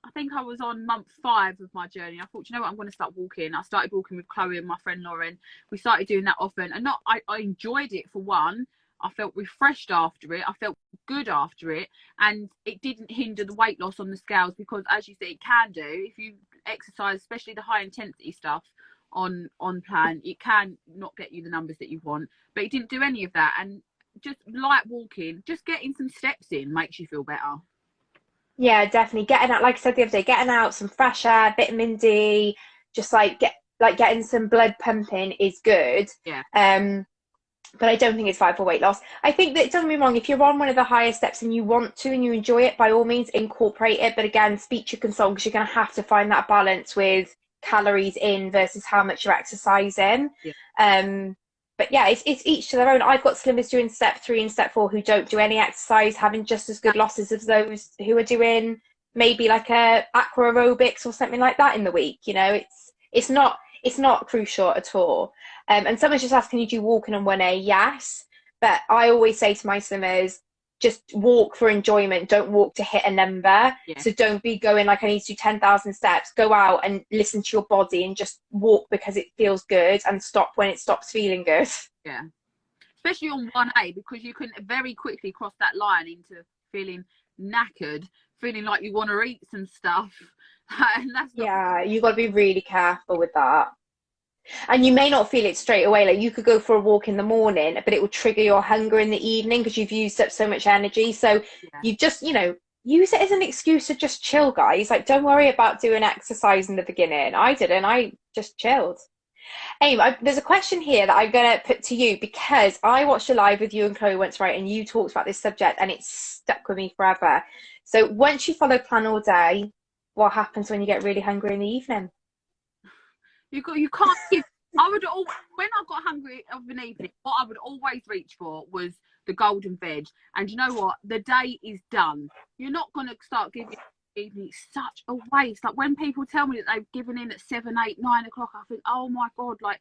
I think I was on month 5 of my journey. I thought, you know what, I'm going to start walking. I started walking with Chloe and my friend Lauren. We started doing that often, and I enjoyed it. For one, I felt refreshed after it. I felt good after it, and it didn't hinder the weight loss on the scales, because, as you said, it can do if you exercise, especially the high intensity stuff on plan. It can not get you the numbers that you want, but it didn't do any of that. And just light walking, just getting some steps in makes you feel better. Yeah, definitely getting out, like I said the other day, getting out some fresh air, vitamin D, just like getting some blood pumping is good. Yeah. But I don't think it's vital for weight loss. I think that, don't get me wrong, if you're on one of the higher steps and you want to and you enjoy it, by all means incorporate it. But again, speak to your consultant, because you're going to have to find that balance with calories in versus how much you're exercising. Yeah. But yeah, it's each to their own. I've got slimmers doing step 3 and step 4 who don't do any exercise, having just as good losses as those who are doing maybe like a aqua aerobics or something like that in the week. You know, it's not crucial at all. And someone's just asked, can you do walking on 1A? Yes, but I always say to my slimmers, just walk for enjoyment. Don't walk to hit a number. Yeah. So don't be going like, I need to do 10,000 steps. Go out and listen to your body and just walk because it feels good, and stop when it stops feeling good. Yeah. Especially on 1A, because you can very quickly cross that line into feeling knackered, feeling like you want to eat some stuff. And that's not... Yeah, you've got to be really careful with that. And you may not feel it straight away. Like, you could go for a walk in the morning, but it will trigger your hunger in the evening because you've used up so much energy. So Yeah. you just, use it as an excuse to just chill, guys. Like, don't worry about doing exercise in the beginning. I didn't. I just chilled. Aim, there's a question here that I'm going to put to you, because I watched a live with you and Chloe once, right? And you talked about this subject and it's stuck with me forever. So once you follow plan all day, what happens when you get really hungry in the evening? You can't give. When I got hungry of an evening, what I would always reach for was the golden veg. And you know what? The day is done. You're not going to start giving evening. It's such a waste. Like, when people tell me that they've given in at 7, 8, 9 o'clock, I think, oh my God, like,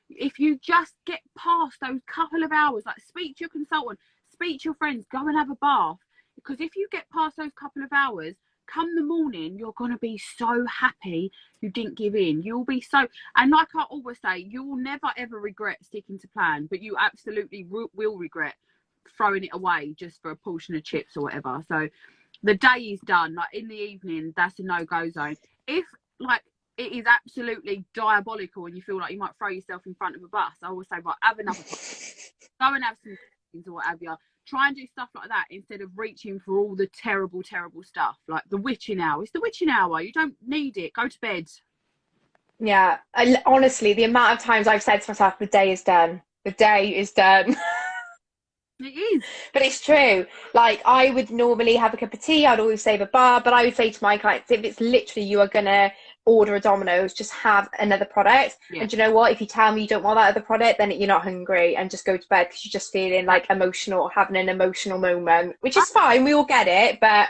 if you just get past those couple of hours, like, speak to your consultant, speak to your friends, go and have a bath. Because if you get past those couple of hours, come the morning, you're going to be so happy you didn't give in. You'll be so, and like I always say, you will never ever regret sticking to plan, but you absolutely will regret throwing it away just for a portion of chips or whatever. So the day is done. Like, in the evening, that's a no-go zone. If, like, it is absolutely diabolical and you feel like you might throw yourself in front of a bus, I always say, right, have another go and have some things or whatever. Try and do stuff like that instead of reaching for all the terrible, terrible stuff. Like the witching hour. It's the witching hour. You don't need it. Go to bed. Yeah, honestly, the amount of times I've said to myself, the day is done. The day is done. It is. But it's true. Like, I would normally have a cup of tea. I'd always save a bar. But I would say to my clients, if it's literally you are going to order a Domino's, just have another product. Yeah. And you know what? If you tell me you don't want that other product, then you're not hungry, and just go to bed because you're just feeling like emotional, having an emotional moment, which is fine. We all get it, but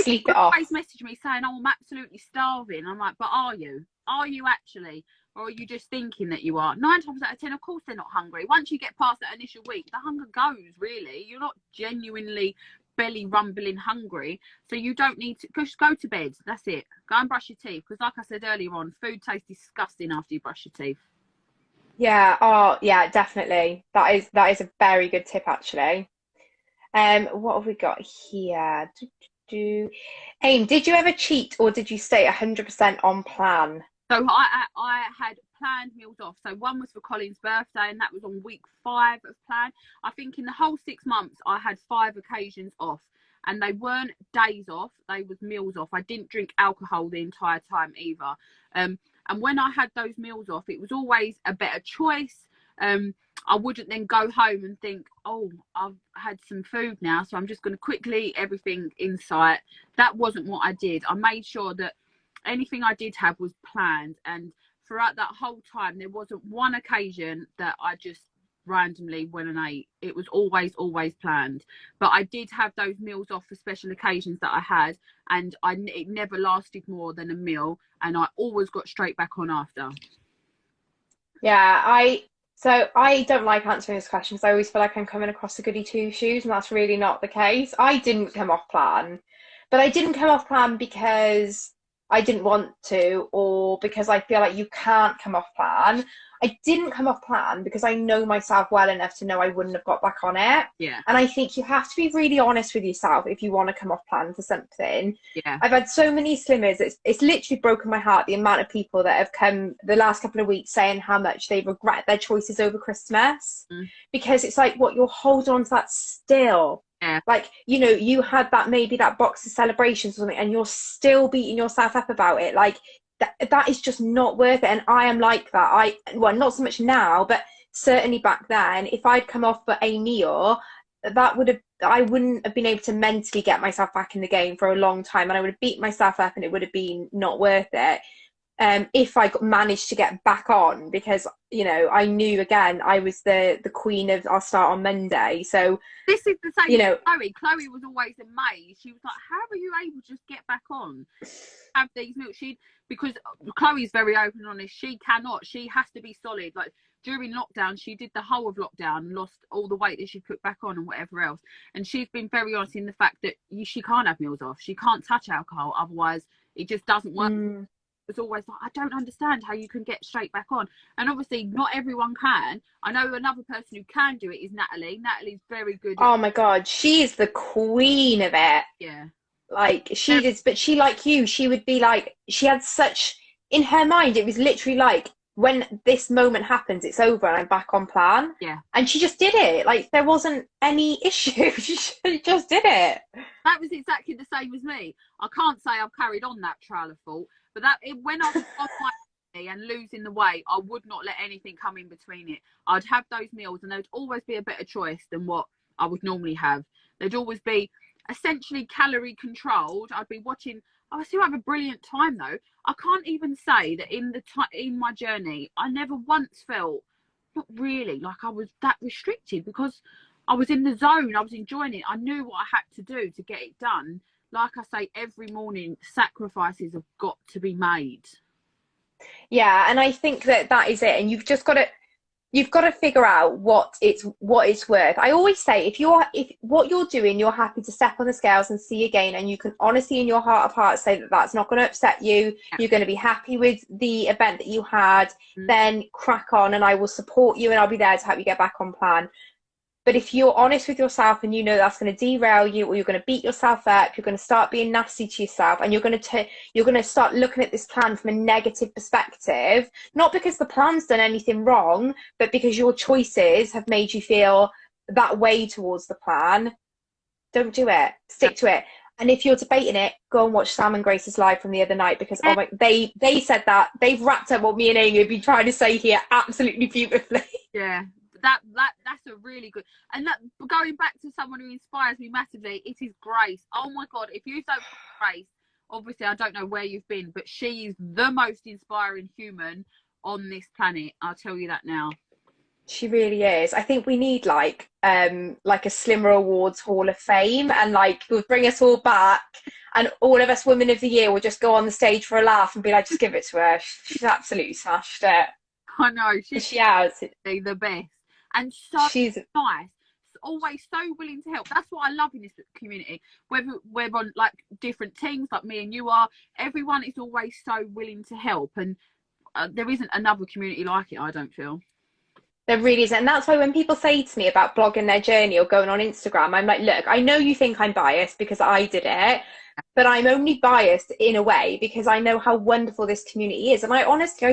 sleep it off. People always message me saying, oh, I'm absolutely starving. I'm like, but are you? Are you actually? Or are you just thinking that you are? 9 times out of 10, of course they're not hungry. Once you get past that initial week, the hunger goes, really. You're not genuinely belly rumbling hungry. So you don't need to just go to bed. That's it. Go and brush your teeth. Because like I said earlier on, food tastes disgusting after you brush your teeth. Yeah. Oh, yeah, definitely. That is a very good tip, actually. What have we got here? Aim, did you ever cheat, or did you stay 100% on plan? So I had planned meals off. So one was for Colin's birthday, and that was on week 5 of plan. I think in the whole 6 months, I had 5 occasions off, and they weren't days off. They was meals off. I didn't drink alcohol the entire time either. And when I had those meals off, it was always a better choice. I wouldn't then go home and think, oh, I've had some food now, so I'm just going to quickly eat everything in sight. That wasn't what I did. I made sure that anything I did have was planned, and throughout that whole time there wasn't one occasion that I just randomly went and ate. It was always planned. But I did have those meals off for special occasions that I had, and it never lasted more than a meal, and I always got straight back on after. Yeah, I don't like answering this question because I always feel like I'm coming across a goody two shoes, and that's really not the case. I didn't come off plan, but I didn't come off plan because I didn't want to, or because I feel like you can't come off plan. I didn't come off plan because I know myself well enough to know I wouldn't have got back on it. Yeah. And I think you have to be really honest with yourself if you want to come off plan for something. Yeah. I've had so many slimmers, it's literally broken my heart, the amount of people that have come the last couple of weeks saying how much they regret their choices over Christmas. Because it's like, what, you're holding on to that still. Yeah. Like, you know, you had that, maybe that box of celebrations or something, and you're still beating yourself up about it. Like, that is just not worth it. And I am like that. Well, not so much now, but certainly back then, if I'd come off for a meal, I wouldn't have been able to mentally get myself back in the game for a long time, and I would have beat myself up, and it would have been not worth it. If I managed to get back on, because, you know, I knew, again, I was the queen of I'll start on Monday. So this is the same, you know, Chloe was always amazed. She was like, how are you able to just get back on, have these meals? Because Chloe's very open and honest, she has to be solid. Like, during lockdown, she did the whole of lockdown, lost all the weight that she put back on and whatever else. And she's been very honest in the fact that she can't have meals off. She can't touch alcohol, otherwise it just doesn't work. It's always like, I don't understand how you can get straight back on. And obviously not everyone can. I know another person who can do it is Natalie. Natalie's very good. Oh my God, she is the queen of it. Yeah. Like, she is, but she, like you, she would be like, she had such, in her mind, it was literally like, when this moment happens, it's over and I'm back on plan. Yeah. And she just did it. Like, there wasn't any issue. She just did it. That was exactly the same as me. I can't say I've carried on that trail of thought, but when I was on my journey and losing the weight, I would not let anything come in between it. I'd have those meals, and there'd always be a better choice than what I would normally have. There'd always be essentially calorie controlled. I'd be watching. I still have a brilliant time though. I can't even say that in my journey, I never once felt, not really, like I was that restricted, because I was in the zone. I was enjoying it. I knew what I had to do to get it done. Like I say, every morning, sacrifices have got to be made. Yeah, and I think that is it. And you've got to figure out what it's worth. I always say, if what you're doing, you're happy to step on the scales and see again, and you can honestly in your heart of hearts say that that's not going to upset you, you're going to be happy with the event that you had, then crack on, and I will support you, and I'll be there to help you get back on plan. But if you're honest with yourself and you know that's going to derail you, or you're going to beat yourself up, you're going to start being nasty to yourself, and you're going to start looking at this plan from a negative perspective, not because the plan's done anything wrong, but because your choices have made you feel that way towards the plan, don't do it. Stick to it. And if you're debating it, go and watch Sam and Grace's live from the other night, because they said that. They've wrapped up what me and Amy have been trying to say here absolutely beautifully. Yeah. That's a really good, and that, going back to someone who inspires me massively, it is Grace. Oh my God, if you don't follow Grace, obviously I don't know where you've been, but she is the most inspiring human on this planet, I'll tell you that now. She really is. I think we need like a Slimmer Awards Hall of Fame, and like we'll bring us all back, and all of us Women of the Year will just go on the stage for a laugh and be like, just give it to her. She's absolutely smashed it. I know, she has. The best. And so she's nice, always so willing to help. That's what I love in this community. Whether we're on like different teams, like me and you are, everyone is always so willing to help. And there isn't another community like it, I don't feel. There really isn't. And that's why when people say to me about blogging their journey or going on Instagram, I'm like, look, I know you think I'm biased because I did it, but I'm only biased in a way because I know how wonderful this community is. And I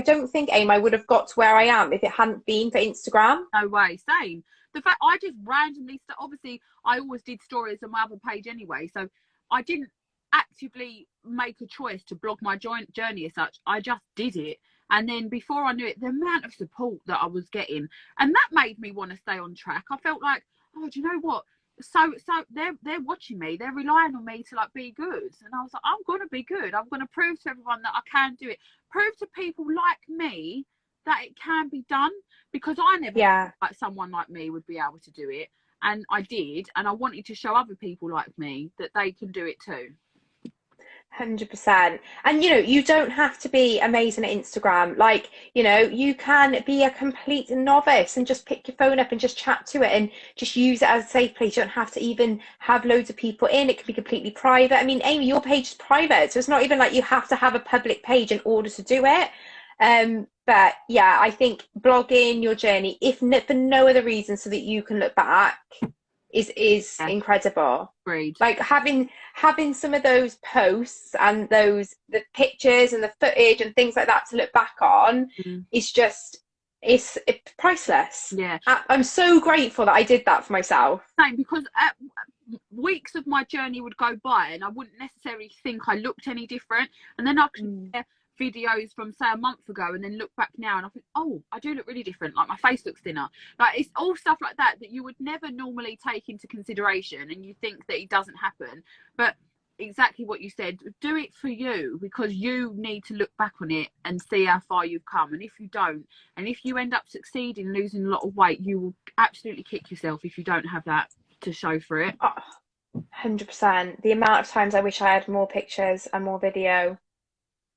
don't think, Aim, I would have got to where I am if it hadn't been for Instagram. No way, same. The fact I just randomly, obviously I always did stories on my other page anyway, so I didn't actively make a choice to blog my journey as such. I just did it. And then before I knew it, the amount of support that I was getting, and that made me want to stay on track. I felt like, oh, do you know what? So they're watching me, they're relying on me to like be good, and I was like, I'm gonna be good. I'm gonna prove to everyone that I can do it. Prove to people like me that it can be done, because I never Yeah. thought like someone like me would be able to do it, and I did, and I wanted to show other people like me that they can do it too. 100%. And you don't have to be amazing at Instagram. Like, you can be a complete novice and just pick your phone up and just chat to it and just use it as a safe place. You don't have to even have loads of people in. It can be completely private. I mean, Amy, your page is private, so it's not even like you have to have a public page in order to do it. But yeah, I think blogging your journey, if for no other reason, so that you can look back, is incredible. Agreed. Like having some of those posts and the pictures and the footage and things like that to look back on is just it's priceless. Yeah, I'm so grateful that I did that for myself. same, because weeks of my journey would go by and I wouldn't necessarily think I looked any different, and then I could videos from say a month ago and then look back now and I think, oh, I do look really different, like my face looks thinner. Like, it's all stuff like that you would never normally take into consideration, and you think that it doesn't happen. But exactly what you said, do it for you, because you need to look back on it and see how far you've come. And if you don't, and if you end up succeeding, losing a lot of weight, you will absolutely kick yourself if you don't have that to show for it. 100%. The amount of times I wish I had more pictures and more video.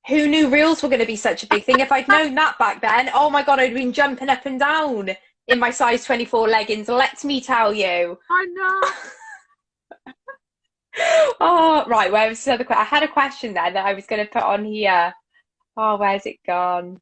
Who knew reels were going to be such a big thing? If I'd known that back then, oh my God, I'd been jumping up and down in my size 24 leggings. Let me tell you. I know. Oh, right. Where was the other question? I had a question then that I was going to put on here. Oh, where's it gone?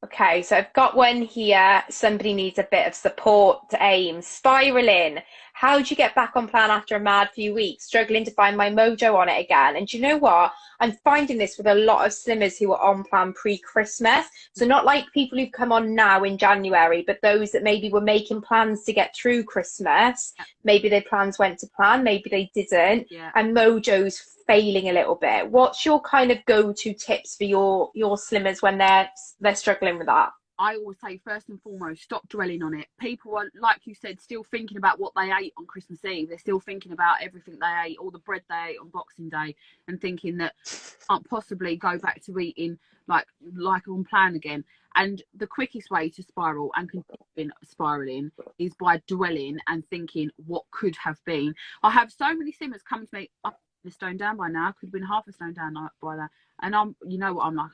Okay, so I've got one here. Somebody needs a bit of support to aim. Spiraling. How do you get back on plan after a mad few weeks? Struggling to find my mojo on it again. And do you know what? I'm finding this with a lot of slimmers who are on plan pre-Christmas. So not like people who've come on now in January, but those that maybe were making plans to get through Christmas. Maybe their plans went to plan, maybe they didn't. And mojo's failing a little bit. What's your kind of go-to tips for your slimmers when they're struggling with that? I always say, first and foremost, stop dwelling on it. People are, like you said, still thinking about what they ate on Christmas Eve. They're still thinking about everything they ate, all the bread they ate on Boxing Day, and thinking that can't possibly go back to eating like on plan again. And the quickest way to spiral and continue spiraling is by dwelling and thinking what could have been. I have so many slimmers come to me, I'm a stone down by now, could have been half a stone down by that. And you know what I'm like,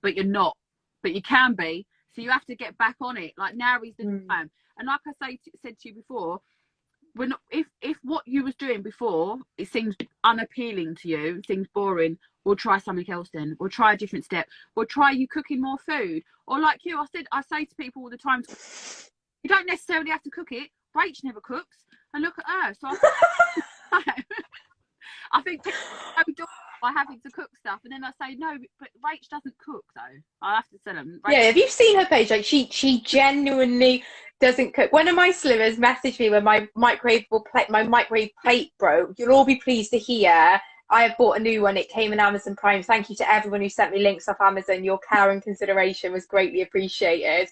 but you're not, but you can be. So you have to get back on it. Like, now is the time. And like I said to you before, if what you was doing before, it seems unappealing to you, it seems boring, we'll try something else then. We'll try a different step. We'll try you cooking more food. Or like you, I say to people all the time, you don't necessarily have to cook it. Rach never cooks. And look at her. So I think people by having to cook stuff, and then I say no, but Rach doesn't cook though. I have to tell them. Yeah, have you seen her page? Like, she genuinely doesn't cook. One of my slimmers messaged me when my microwave plate broke. You'll all be pleased to hear I have bought a new one. It came in Amazon Prime. Thank you to everyone who sent me links off Amazon. Your care and consideration was greatly appreciated.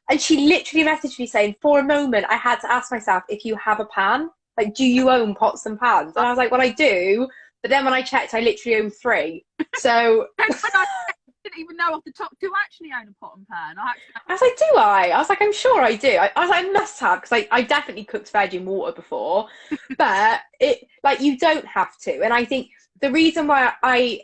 And she literally messaged me saying, for a moment, I had to ask myself if you have a pan. Like, do you own pots and pans? And I was like, well, I do. But then when I checked, I literally own 3. So I didn't even know off the top. Do I actually own a pot and pan? I was like, do I? I was like, I'm sure I do. I was like, I must have, because I definitely cooked veg in water before. But you don't have to. And I think the reason why I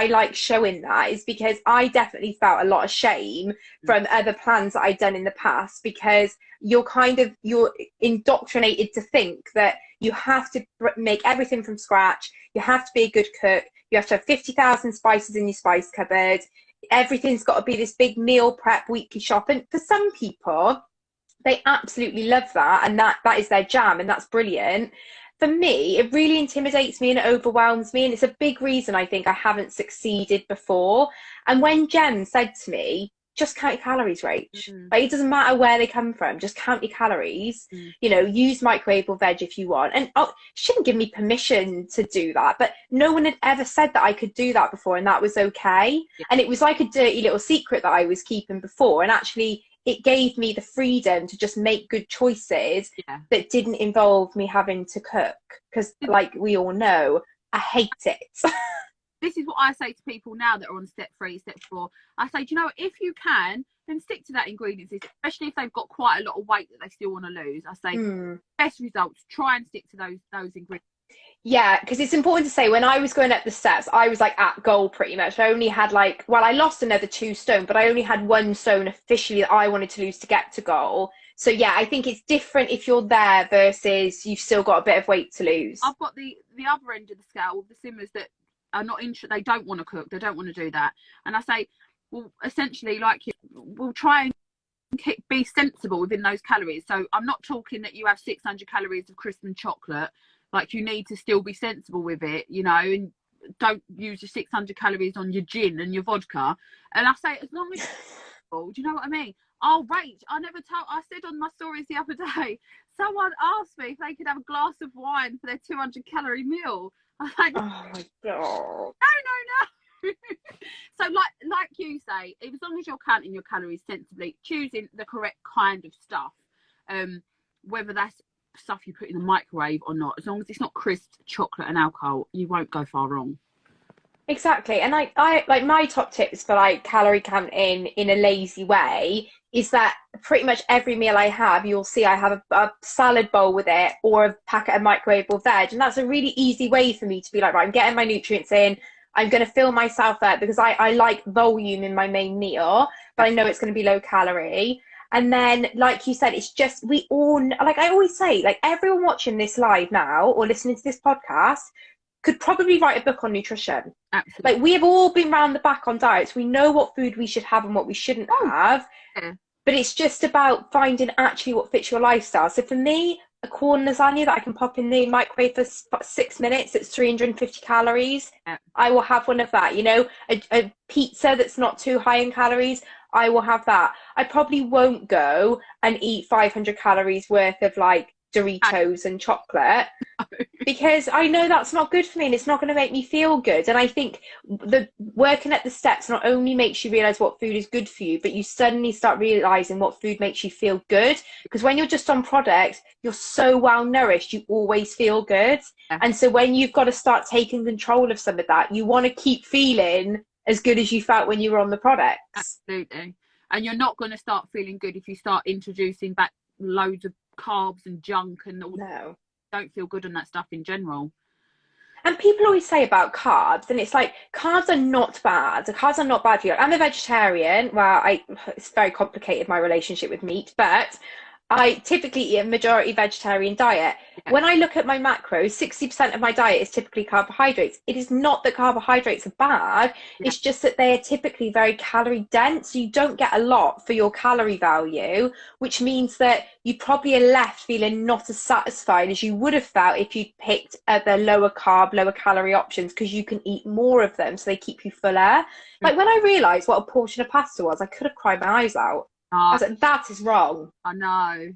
like showing that is because I definitely felt a lot of shame from other plans that I'd done in the past, because you're indoctrinated to think that you have to make everything from scratch. You have to be a good cook. You have to have 50,000 spices in your spice cupboard. Everything's got to be this big meal prep weekly shop. And for some people, they absolutely love that, and that is their jam, and that's brilliant. For me, it really intimidates me and it overwhelms me, and it's a big reason I think I haven't succeeded before. And when Jen said to me, just count your calories, Rach. Like, it doesn't matter where they come from, just count your calories. Use microwavable veg if you want. And she didn't give me permission to do that, but no one had ever said that I could do that before, and that was okay. And it was like a dirty little secret that I was keeping before, and actually it gave me the freedom to just make good choices that didn't involve me having to cook, because like we all know, I hate it. this is what I say to people now that are on step 3, step 4. I say, do you know what? If you can, then stick to that ingredients list, especially if they've got quite a lot of weight that they still want to lose. I say, best results, try and stick to those ingredients. Yeah, because it's important to say, when I was going up the steps, I was like at goal pretty much. I only had I lost another 2 stone, but I only had 1 stone officially that I wanted to lose to get to goal. So yeah, I think it's different if you're there versus you've still got a bit of weight to lose. I've got the other end of the scale with the simmers that are not interested. They don't want to cook. They don't want to do that. And I say, well, essentially, we'll try and be sensible within those calories. So I'm not talking that you have 600 calories of crisp and chocolate. Like, you need to still be sensible with it, you know, and don't use your 600 calories on your gin and your vodka. And I say, as long as do you know what I mean? Oh, Rach, I said on my stories the other day, someone asked me if they could have a glass of wine for their 200 calorie meal. I'm like, oh my God. No. So like you say, as long as you're counting your calories sensibly, choosing the correct kind of stuff, whether that's stuff you put in the microwave or not, as long as it's not crisp chocolate and alcohol, you won't go far wrong. Exactly. And I like, my top tips for like calorie counting in a lazy way is that pretty much every meal I have, you'll see I have a salad bowl with it, or a packet of microwavable veg. And that's a really easy way for me to be like, right, I'm getting my nutrients in. I'm going to fill myself up, because I like volume in my main meal, but I know it's going to be low calorie. And then, like you said, it's just, we all, like I always say, like everyone watching this live now or listening to this podcast could probably write a book on nutrition. Absolutely. Like, we have all been round the back on diets. We know what food we should have and what we shouldn't have. Yeah. But it's just about finding actually what fits your lifestyle. So for me, a corn lasagna that I can pop in the microwave for 6 minutes, it's 350 calories. Yeah. I will have one of that. You know, a pizza that's not too high in calories, I will have that. I probably won't go and eat 500 calories worth of like Doritos and chocolate, because I know that's not good for me and it's not going to make me feel good. And I think the working at the steps not only makes you realize what food is good for you, but you suddenly start realizing what food makes you feel good. Because when you're just on products, you're so well nourished, you always feel good. Yeah. And so when you've got to start taking control of some of that, you want to keep feeling as good as you felt when you were on the products. Absolutely. And you're not going to start feeling good if you start introducing back loads of carbs and junk and all. No. Don't feel good on that stuff in general. And people always say about carbs, and it's like, carbs are not bad. The carbs are not bad for you. I'm a vegetarian. Well, it's very complicated, my relationship with meat, but I typically eat a majority vegetarian diet. Yeah. When I look at my macros, 60% of my diet is typically carbohydrates. It is not that carbohydrates are bad. Yeah. It's just that they are typically very calorie dense. So you don't get a lot for your calorie value, which means that you probably are left feeling not as satisfied as you would have felt if you picked the lower carb, lower calorie options, because you can eat more of them. So they keep you fuller. Like, when I realised what a portion of pasta was, I could have cried my eyes out. I was like, that is wrong. I know.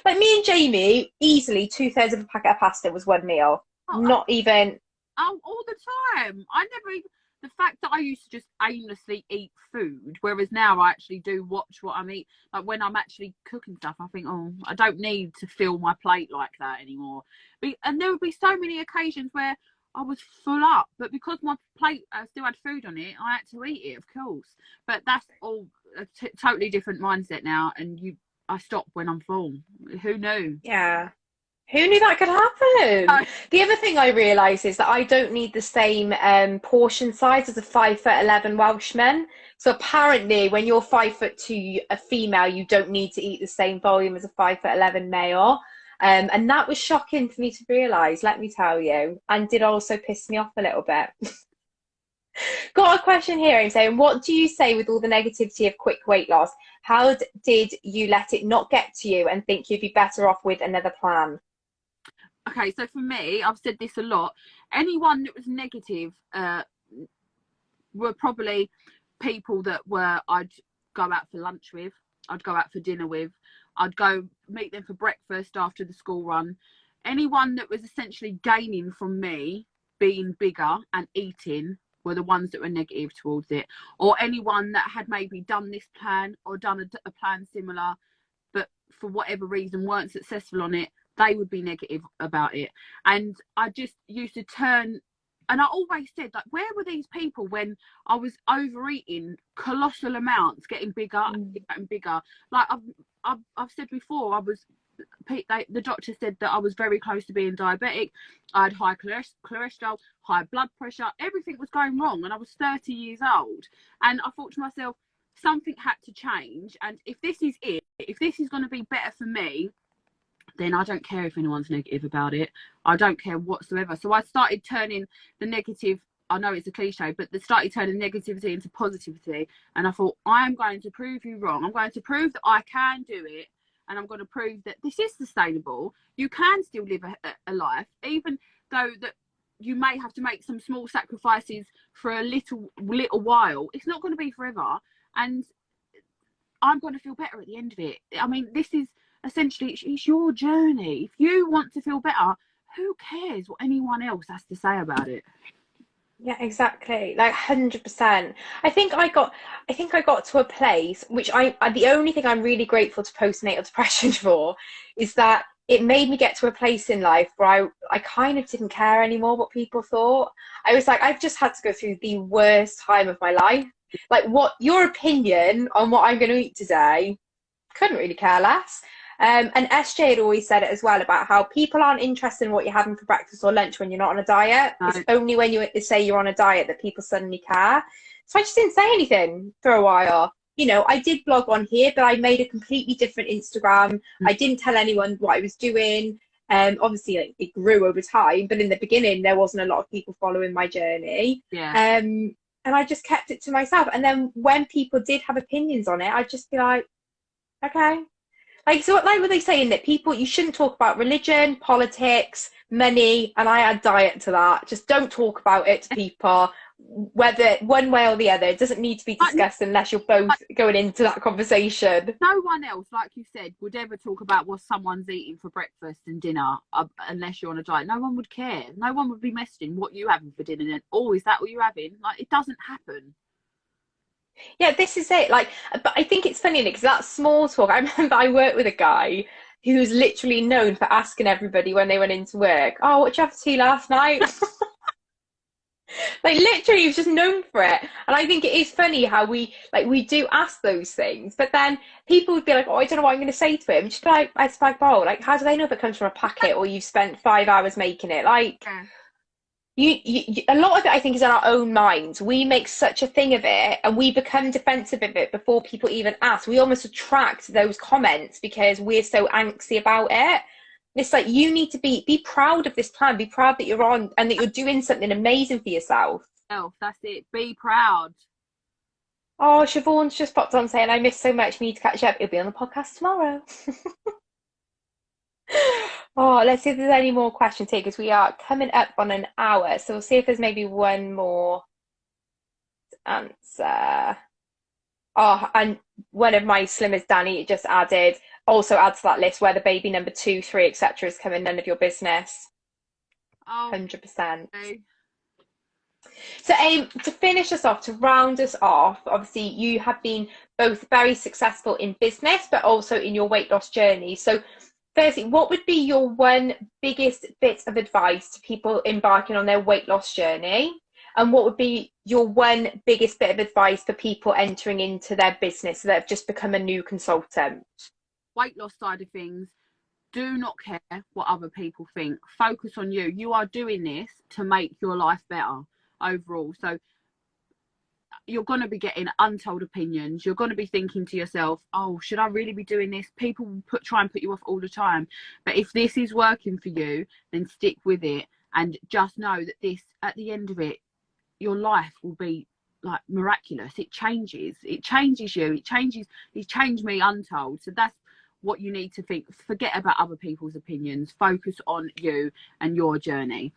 Like, me and Jamie, easily 2/3 of a packet of pasta was one meal. Not even. Oh, all the time. I never even. The fact that I used to just aimlessly eat food, whereas now I actually do watch what I'm eating. Like, when I'm actually cooking stuff, I think, oh, I don't need to fill my plate like that anymore. And there would be so many occasions where I was full up, but because my plate still had food on it, I had to eat it, of course. But that's all a totally different mindset now, and I stop when I'm full. Who knew? Yeah. Who knew that could happen? Oh. The other thing I realise is that I don't need the same portion size as a 5'11" Welshman. So apparently, when you're 5'2", a female, you don't need to eat the same volume as a 5'11" male. And that was shocking for me to realise, let me tell you, and did also piss me off a little bit. Got a question here. I'm saying, what do you say with all the negativity of quick weight loss? How did you let it not get to you and think you'd be better off with another plan? Okay, so for me, I've said this a lot. Anyone that was negative were probably people that I'd go out for lunch with, I'd go out for dinner with, I'd go meet them for breakfast after the school run. Anyone that was essentially gaining from me being bigger and eating were the ones that were negative towards it. Or anyone that had maybe done this plan or done a plan similar, but for whatever reason weren't successful on it, they would be negative about it. And I just used to turn and I always said, like, where were these people when I was overeating colossal amounts, getting bigger and bigger? Like I've said before, the doctor said that I was very close to being diabetic. I had high cholesterol, high blood pressure. Everything was going wrong, and I was 30 years old. And I thought to myself, something had to change. And if this is it, if this is going to be better for me, then I don't care if anyone's negative about it. I don't care whatsoever. So I started turning the negative, I know it's a cliche, but started turning negativity into positivity. And I thought, I am going to prove you wrong. I'm going to prove that I can do it. And I'm going to prove that this is sustainable. You can still live a life, even though that you may have to make some small sacrifices for a little while. It's not going to be forever. And I'm going to feel better at the end of it. I mean, this is essentially, it's your journey. If you want to feel better, who cares what anyone else has to say about it? Yeah, exactly. Like 100%. I think I got to a place which the only thing I'm really grateful to postnatal depression for is that it made me get to a place in life where I kind of didn't care anymore what people thought. I was like, I've just had to go through the worst time of my life. Like, what your opinion on what I'm going to eat today, couldn't really care less. And SJ had always said it as well about how people aren't interested in what you're having for breakfast or lunch when you're not on a diet. No. It's only when you say you're on a diet that people suddenly care. So I just didn't say anything for a while. You know, I did blog on here, but I made a completely different Instagram. I didn't tell anyone what I was doing. Obviously, like, it grew over time, but in the beginning, there wasn't a lot of people following my journey. Yeah. And I just kept it to myself. And then when people did have opinions on it, I'd just be like, okay. Like, so like were they saying that people, you shouldn't talk about religion, politics, money, and I add diet to that. Just don't talk about it to people, whether one way or the other. It doesn't need to be discussed unless you're both going into that conversation. No one else, like you said, would ever talk about what someone's eating for breakfast and dinner, unless you're on a diet. No one would care. No one would be messaging what you having for dinner. And oh, is that what you're having? Like, it doesn't happen. Yeah, this is it. Like, but I think it's funny because that small talk. I remember I worked with a guy who was literally known for asking everybody when they went into work, "Oh, what did you have for tea last night?" Like, literally, he was just known for it. And I think it is funny how we do ask those things, but then people would be like, "Oh, I don't know what I'm going to say to him." Just be like, "I spag bowl." Like, how do they know if it comes from a packet or you've spent 5 hours making it? Like. Yeah. You a lot of it, I think, is in our own minds. We make such a thing of it and we become defensive of it before people even ask. We almost attract those comments because we're so angsty about it. It's like, you need to be proud of this plan, be proud that you're on and that you're doing something amazing for yourself. Oh, that's it. Be proud. Oh, Siobhan's just popped on saying, "I missed so much, need to catch up." It'll be on the podcast tomorrow. Oh, let's see if there's any more questions here because we are coming up on an hour. So we'll see if there's maybe one more to answer. Oh, and one of my slimmers, Danny, just also add to that list where the baby number 2, 3, etc. is coming. None of your business. Oh, 100%. Okay. So, to finish us off, to round us off, obviously you have been both very successful in business, but also in your weight loss journey. So, firstly, what would be your one biggest bit of advice to people embarking on their weight loss journey? And what would be your one biggest bit of advice for people entering into their business that have just become a new consultant? Weight loss side of things, do not care what other people think. Focus on you. You are doing this to make your life better overall. So you're going to be getting untold opinions. You're going to be thinking to yourself, "Oh, should I really be doing this?" People will try and put you off all the time. But if this is working for you, then stick with it and just know that this, at the end of it, your life will be like miraculous. It changes you. It changed me untold. So that's what you need to think. Forget about other people's opinions. Focus on you and your journey.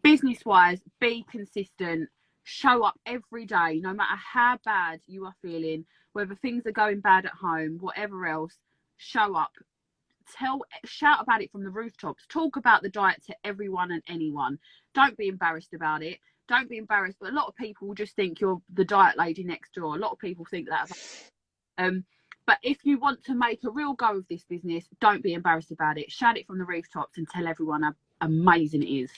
Business wise, be consistent. Show up every day, no matter how bad you are feeling, whether things are going bad at home, whatever else. Show up. Shout about it from the rooftops. Talk about the diet to everyone and anyone. Don't be embarrassed about it. Don't be embarrassed. But a lot of people will just think you're the diet lady next door. A lot of people think that. But if you want to make a real go of this business, don't be embarrassed about it. Shout it from the rooftops and tell everyone how amazing it is.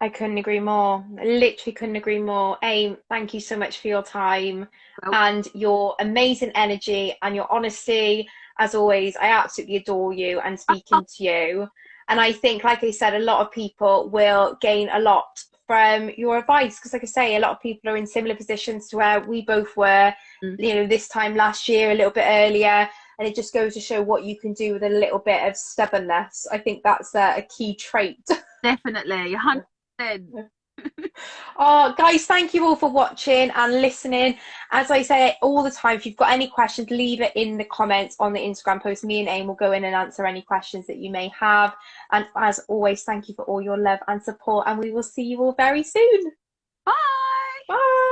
I couldn't agree more. I literally couldn't agree more. Aim, thank you so much for your time Well, and your amazing energy and your honesty. As always, I absolutely adore you and speaking to you. And I think, like I said, a lot of people will gain a lot from your advice because, like I say, a lot of people are in similar positions to where we both were, mm, this time last year, a little bit earlier. And it just goes to show what you can do with a little bit of stubbornness. I think that's a key trait. definitely, 100%. Oh, guys, thank you all for watching and listening. As I say all the time, if you've got any questions, leave it in the comments on the Instagram post. Me and Aim will go in and answer any questions that you may have. And as always, thank you for all your love and support. And we will see you all very soon. Bye. Bye.